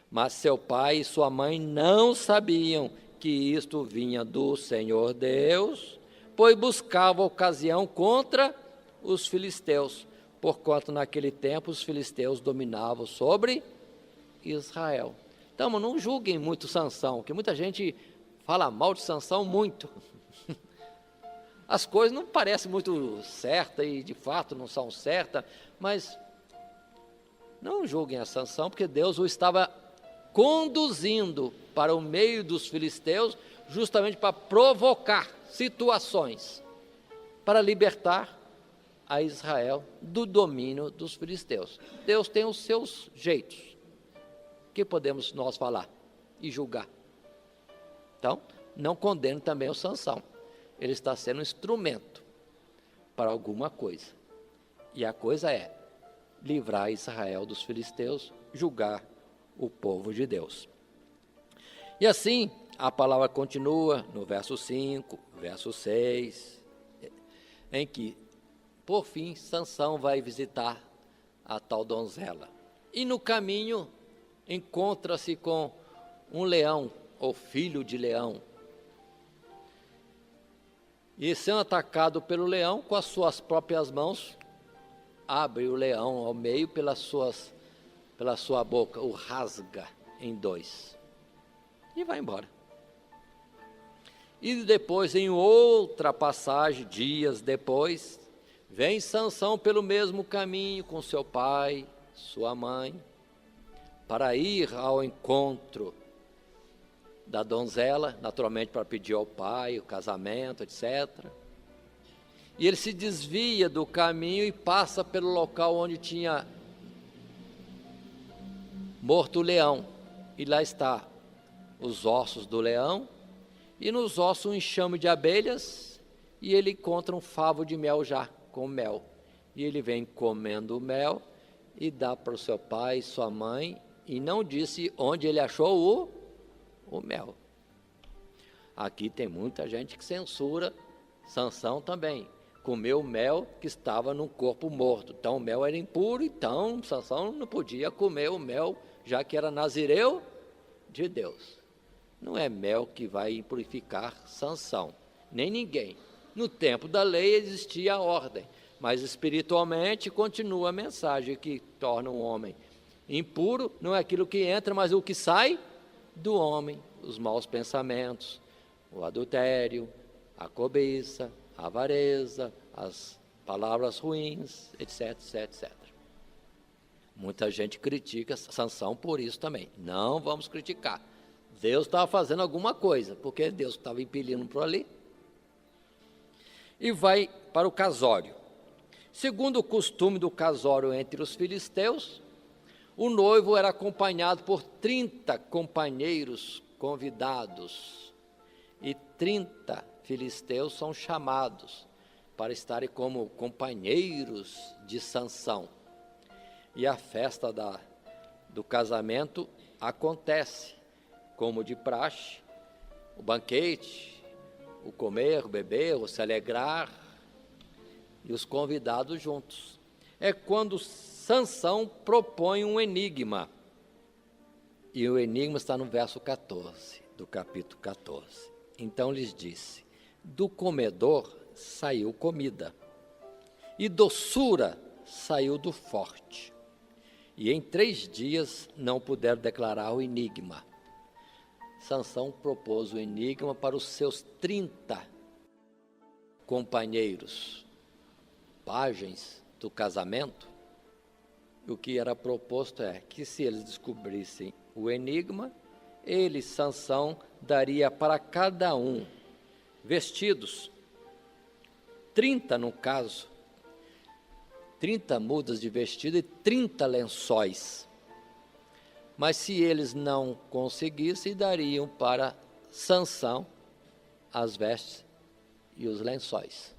mas seu pai e sua mãe não sabiam que isto vinha do Senhor Deus, pois buscava ocasião contra os filisteus, porquanto naquele tempo os filisteus dominavam sobre Israel. Então, não julguem muito Sansão, porque muita gente fala mal de Sansão muito. As coisas não parecem muito certas e de fato não são certas, mas não julguem a Sansão, porque Deus o estava conduzindo para o meio dos filisteus, justamente para provocar situações, para libertar a Israel do domínio dos filisteus. Deus tem os seus jeitos. O que podemos nós falar e julgar? Então, não condene também o Sansão. Ele está sendo um instrumento para alguma coisa. E a coisa é livrar Israel dos filisteus, julgar o povo de Deus. E assim, a palavra continua no verso 5, verso 6, em que, por fim, Sansão vai visitar a tal donzela. E no caminho, encontra-se com um leão, ou filho de leão. E sendo atacado pelo leão, com as suas próprias mãos, abre o leão ao meio pela sua boca, o rasga em dois e vai embora. E depois, em outra passagem, dias depois, vem Sansão pelo mesmo caminho com seu pai, sua mãe, para ir ao encontro da donzela, naturalmente para pedir ao pai o casamento, etc. E ele se desvia do caminho e passa pelo local onde tinha morto o leão. E lá está os ossos do leão, e nos ossos um enxame de abelhas, e ele encontra um favo de mel já, com mel. E ele vem comendo o mel e dá para o seu pai e sua mãe, e não disse onde ele achou o mel. Aqui tem muita gente que censura Sansão também. Comeu mel que estava num corpo morto. Então o mel era impuro, então Sansão não podia comer o mel, já que era nazireu de Deus. Não é mel que vai impurificar Sansão, nem ninguém. No tempo da lei existia a ordem, mas espiritualmente continua a mensagem que torna um homem impuro. Não é aquilo que entra, mas o que sai do homem: os maus pensamentos, o adultério, a cobiça, a avareza, as palavras ruins, etc, etc, etc. Muita gente critica Sansão por isso também. Não vamos criticar. Deus estava fazendo alguma coisa, porque Deus estava impelindo por ali. E vai para o casório. Segundo o costume do casório entre os filisteus, o noivo era acompanhado por 30 companheiros convidados, e 30 filisteus são chamados para estarem como companheiros de Sansão. E a festa do casamento acontece como de praxe: o banquete, o comer, o beber, o se alegrar, e os convidados juntos. É quando Sansão propõe um enigma, e o enigma está no verso 14 do capítulo 14. Então lhes disse: do comedor saiu comida, e doçura saiu do forte, e em 3 dias não puderam declarar o enigma. Sansão propôs o enigma para os seus 30 companheiros, pajens do casamento. O que era proposto é que, se eles descobrissem o enigma, ele, Sansão, daria para cada um vestidos, 30 no caso, 30 mudas de vestido e 30 lençóis. Mas se eles não conseguissem, dariam para Sansão as vestes e os lençóis.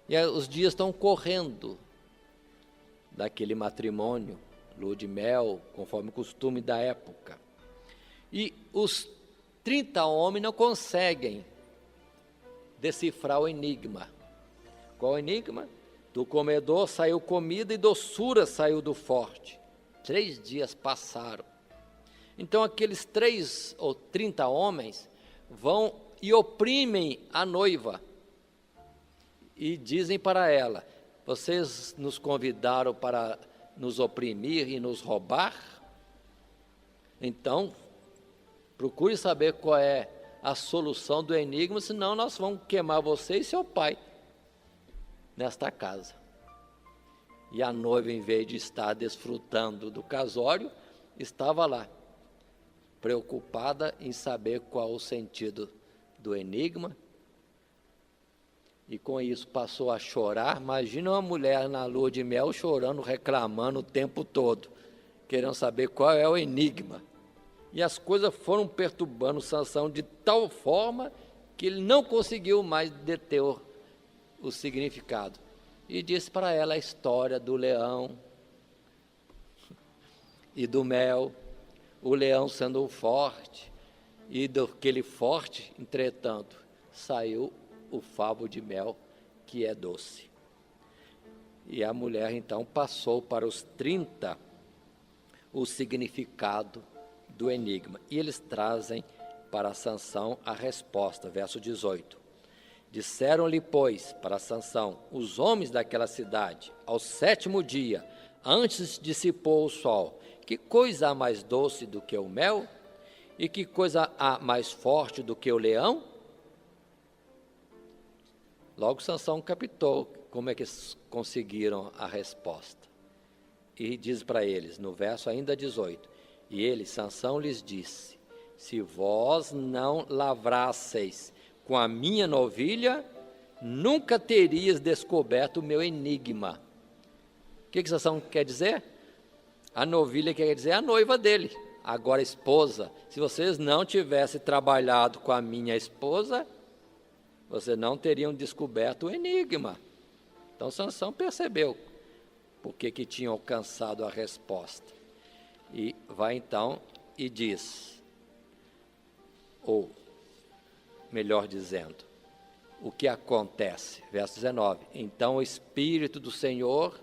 E aí, os dias estão correndo daquele matrimônio, lua de mel, conforme o costume da época. E os 30 homens não conseguem decifrar o enigma. Qual o enigma? Do comedor saiu comida e doçura saiu do forte. 3 dias passaram. Então aqueles 3 ou 30 homens vão e oprimem a noiva e dizem para ela: vocês nos convidaram para nos oprimir e nos roubar? Então procure saber qual é a solução do enigma, senão nós vamos queimar você e seu pai nesta casa. E a noiva, em vez de estar desfrutando do casório, estava lá, preocupada em saber qual o sentido do enigma, e com isso passou a chorar. Imagina uma mulher na lua de mel chorando, reclamando o tempo todo, querendo saber qual é o enigma. E as coisas foram perturbando Sansão de tal forma que ele não conseguiu mais deter o significado. E disse para ela a história do leão e do mel, o leão sendo forte, e daquele forte, entretanto, saiu o favo de mel, que é doce. E a mulher então passou para os 30 o significado do enigma. E eles trazem para Sansão a resposta, verso 18. Disseram-lhe, pois, para Sansão, os homens daquela cidade, ao 7º dia, antes de se pôr o sol, que coisa há mais doce do que o mel? E que coisa há mais forte do que o leão? Logo Sansão captou como é que eles conseguiram a resposta. E diz para eles, no verso ainda 18, e ele, Sansão, lhes disse, se vós não lavrasseis com a minha novilha, nunca terias descoberto o meu enigma. O que Sansão quer dizer? A novilha quer dizer a noiva dele. Agora, esposa, se vocês não tivessem trabalhado com a minha esposa, vocês não teriam descoberto o enigma. Então, Sansão percebeu porque que tinha alcançado a resposta. E vai então e diz, ou melhor dizendo, o que acontece? Verso 19, então o Espírito do Senhor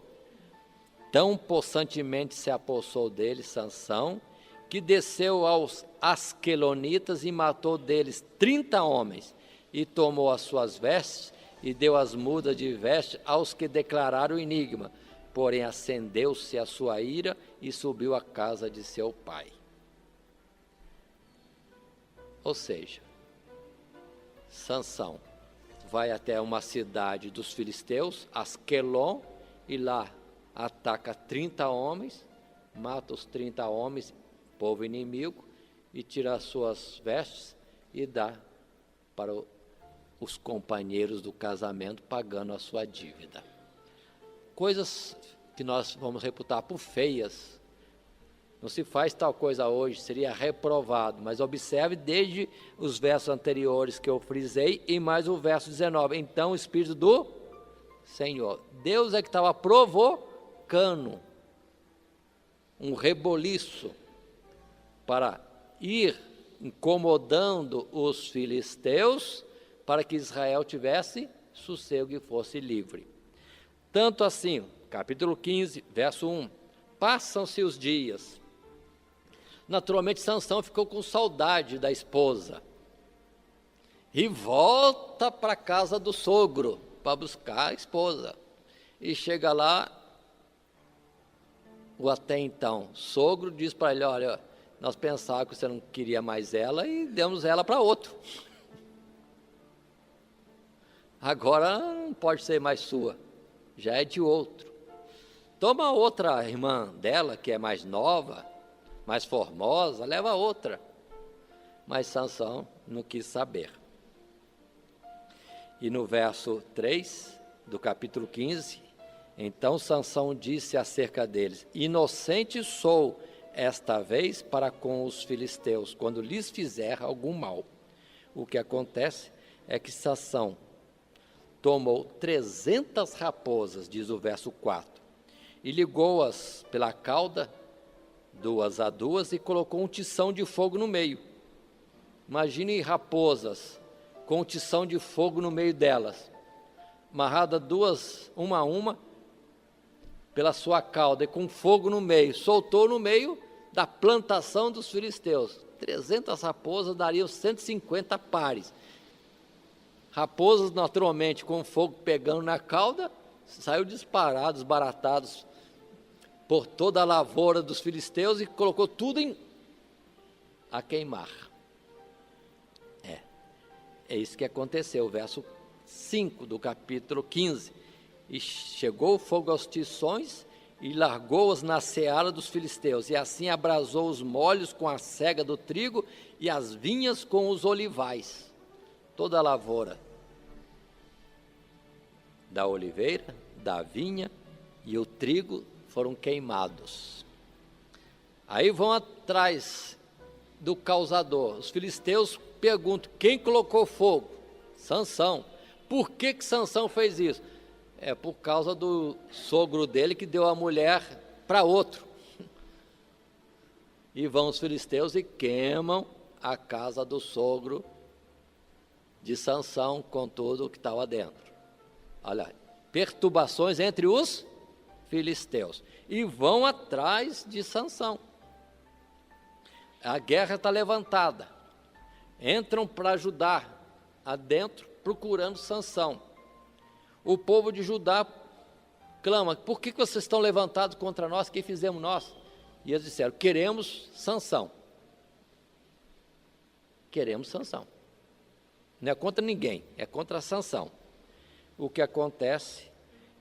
tão possantemente se apossou dele, Sansão, que desceu aos asquelonitas e matou deles 30 homens, e tomou as suas vestes e deu as mudas de veste aos que declararam o enigma. Porém, acendeu-se a sua ira e subiu à casa de seu pai. Ou seja, Sansão vai até uma cidade dos filisteus, Asquelon, e lá ataca 30 homens, mata os 30 homens, povo inimigo, e tira as suas vestes e dá para os companheiros do casamento, pagando a sua dívida. Coisas que nós vamos reputar por feias. Não se faz tal coisa hoje, seria reprovado. Mas observe desde os versos anteriores que eu frisei e mais o verso 19. Então o Espírito do Senhor. Deus é que estava provocando um reboliço para ir incomodando os filisteus para que Israel tivesse sossego e fosse livre. Tanto assim, capítulo 15, verso 1, passam-se os dias. Naturalmente, Sansão ficou com saudade da esposa e volta para a casa do sogro para buscar a esposa. E chega lá, o até então sogro diz para ele, olha, nós pensávamos que você não queria mais ela e demos ela para outro. Agora não pode ser mais sua, já é de outro. Toma outra irmã dela, que é mais nova, mais formosa, leva outra. Mas Sansão não quis saber. E no verso 3 do capítulo 15, então Sansão disse acerca deles, inocente sou esta vez para com os filisteus, quando lhes fizer algum mal. O que acontece é que Sansão tomou 300 raposas, diz o verso 4, e ligou-as pela cauda, 2 a 2, e colocou um tição de fogo no meio. Imagine raposas com um tição de fogo no meio delas, amarrada uma a uma, pela sua cauda e com fogo no meio, soltou no meio da plantação dos filisteus. 300 raposas dariam 150 pares. Raposas, naturalmente, com fogo pegando na cauda, saiu disparados, desbaratados por toda a lavoura dos filisteus e colocou tudo a queimar. É isso que aconteceu, o verso 5 do capítulo 15. E chegou o fogo aos tições e largou-os na seara dos filisteus, e assim abrasou os molhos com a sega do trigo e as vinhas com os olivais. Toda a lavoura da oliveira, da vinha e o trigo foram queimados. Aí vão atrás do causador. Os filisteus perguntam, quem colocou fogo? Sansão. Por que Sansão fez isso? É por causa do sogro dele que deu a mulher para outro. E vão os filisteus e queimam a casa do sogro de Sansão com tudo o que estava dentro. Olha, perturbações entre os filisteus. E vão atrás de Sansão. a guerra está levantada. Entram para ajudar adentro, procurando Sansão. O povo de Judá clama: por que vocês estão levantados contra nós? O que fizemos nós? E eles disseram: queremos Sansão. Queremos Sansão. Não é contra ninguém, é contra Sansão. O que acontece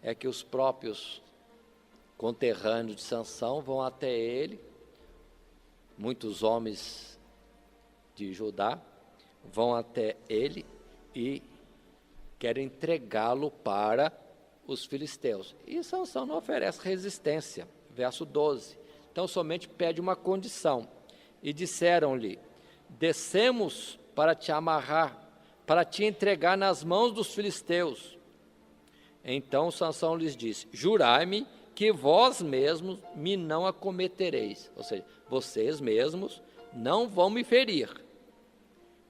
é que os próprios conterrâneos de Sansão vão até ele, muitos homens de Judá vão até ele e querem entregá-lo para os filisteus. E Sansão não oferece resistência. Verso 12. Então somente pede uma condição. E disseram-lhe: descemos para te amarrar, para te entregar nas mãos dos filisteus. Então Sansão lhes disse: jurai-me que vós mesmos me não acometereis. Ou seja, vocês mesmos não vão me ferir.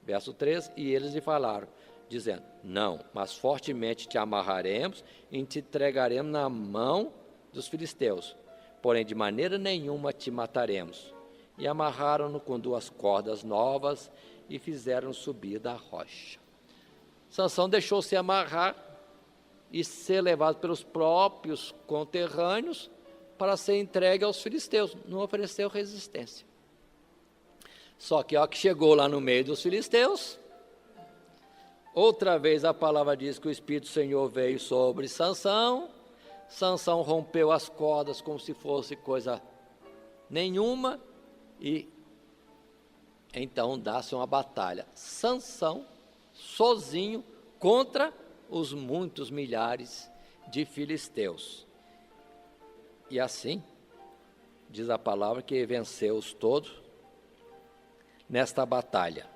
Verso 13, e eles lhe falaram, dizendo: não, mas fortemente te amarraremos e te entregaremos na mão dos filisteus, porém de maneira nenhuma te mataremos. E amarraram-no com 2 cordas novas e fizeram subir da rocha. Sansão deixou-se amarrar e ser levado pelos próprios conterrâneos para ser entregue aos filisteus. Não ofereceu resistência. Só que ao que chegou lá no meio dos filisteus, outra vez a palavra diz que o Espírito do Senhor veio sobre Sansão. Sansão rompeu as cordas como se fosse coisa nenhuma e então dá-se uma batalha. Sansão sozinho contra os muitos milhares de filisteus. E assim, diz a palavra que venceu-os todos nesta batalha.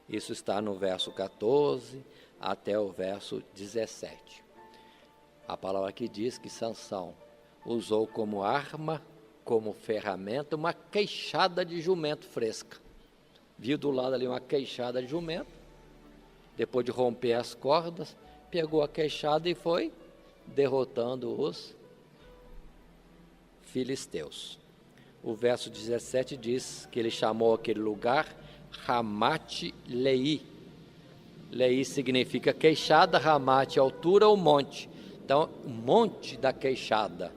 Isso está no verso 14 até o verso 17. A palavra aqui diz que Sansão usou como arma, como ferramenta, uma queixada de jumento fresca. Viu do lado ali uma queixada de jumento, depois de romper as cordas, pegou a queixada e foi derrotando os filisteus. O verso 17 diz que ele chamou aquele lugar Ramate Leí. Leí significa queixada, Ramate altura ou monte. Então, o monte da queixada,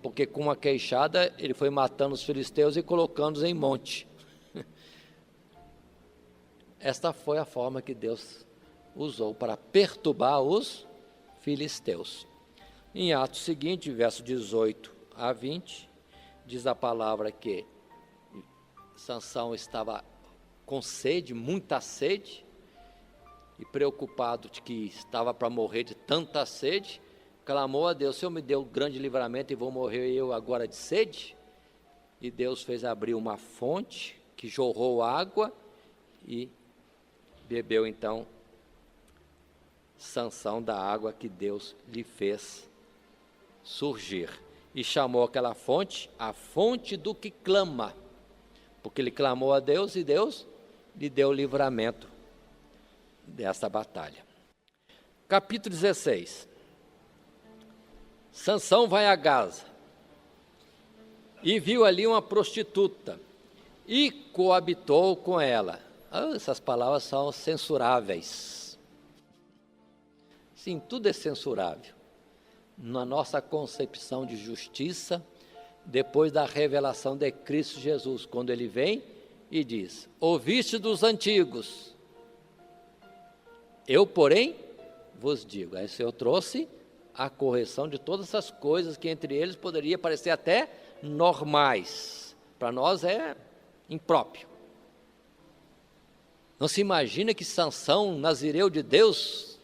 porque com uma queixada ele foi matando os filisteus e colocando-os em monte. Esta foi a forma que Deus usou para perturbar os filisteus. Em Atos seguinte, verso 18 a 20, diz a palavra que Sansão estava com sede, muita sede, e preocupado de que estava para morrer de tanta sede, clamou a Deus: Senhor, me deu um grande livramento e vou morrer eu agora de sede? E Deus fez abrir uma fonte que jorrou água e bebeu então Sansão da água que Deus lhe fez surgir. E chamou aquela fonte a fonte do que clama, porque ele clamou a Deus e Deus lhe deu o livramento dessa batalha. Capítulo 16. Sansão vai a Gaza e viu ali uma prostituta e coabitou com ela. Essas palavras são censuráveis. Sim, tudo é censurável na nossa concepção de justiça, depois da revelação de Cristo Jesus, quando ele vem e diz: ouviste dos antigos, eu, porém, vos digo. Aí o Senhor trouxe a correção de todas essas coisas que entre eles poderia parecer até normais. Para nós é impróprio. Não se imagina que Sansão, nazireu de Deus,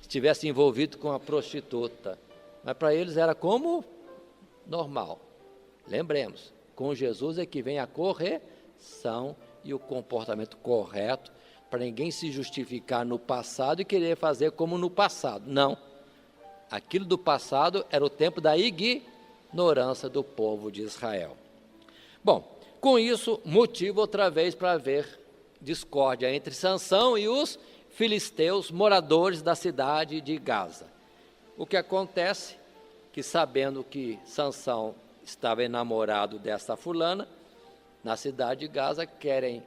estivesse envolvido com a prostituta. Mas para eles era como normal. Lembremos, com Jesus é que vem a correção e o comportamento correto, para ninguém se justificar no passado e querer fazer como no passado. Não. Aquilo do passado era o tempo da ignorância do povo de Israel. Bom, com isso, motivo outra vez para haver discórdia entre Sansão e os filisteus moradores da cidade de Gaza. O que acontece, que sabendo que Sansão estava enamorado dessa fulana, na cidade de Gaza, querem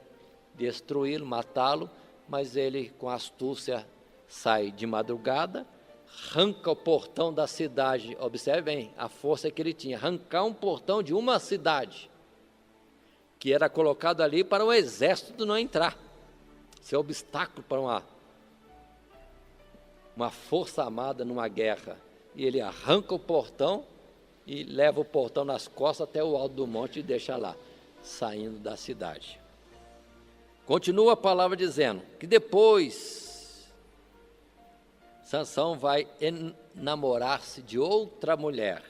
destruí-lo, matá-lo, mas ele, com astúcia, sai de madrugada, arranca o portão da cidade. Observe bem a força que ele tinha, arrancar um portão de uma cidade, que era colocado ali para o exército não entrar, ser obstáculo para uma força armada numa guerra. E ele arranca o portão e leva o portão nas costas até o alto do monte e deixa lá, saindo da cidade. Continua a palavra dizendo que depois Sansão vai enamorar-se de outra mulher.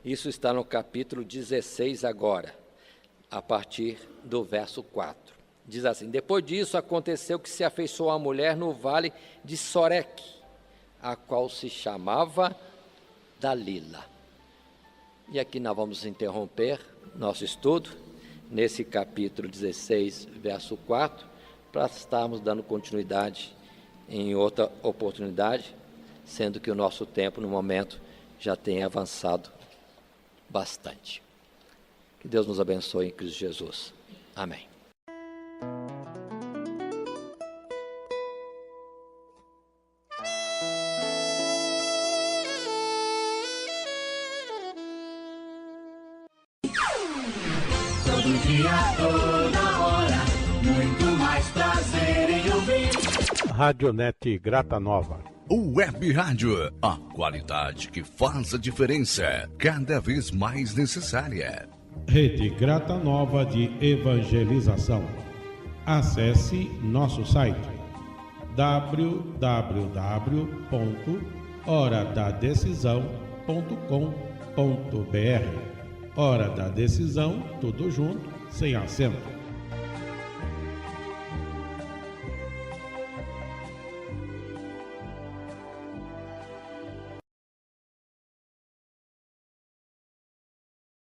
Isso está no capítulo 16 agora, a partir do verso 4. Diz assim: depois disso aconteceu que se afeiçoou a mulher no vale de Soreque, a qual se chamava Dalila. E aqui nós vamos interromper nosso estudo, nesse capítulo 16, verso 4, para estarmos dando continuidade em outra oportunidade, sendo que o nosso tempo, no momento, já tem avançado bastante. Que Deus nos abençoe em Cristo Jesus. Amém. Todo dia, toda hora, muito mais prazer em ouvir. Radionete Grata Nova. Web Rádio, a qualidade que faz a diferença, cada vez mais necessária. Rede Grata Nova de Evangelização. Acesse nosso site www.horadadecisão.com.br. Hora da Decisão, tudo junto, sem acento.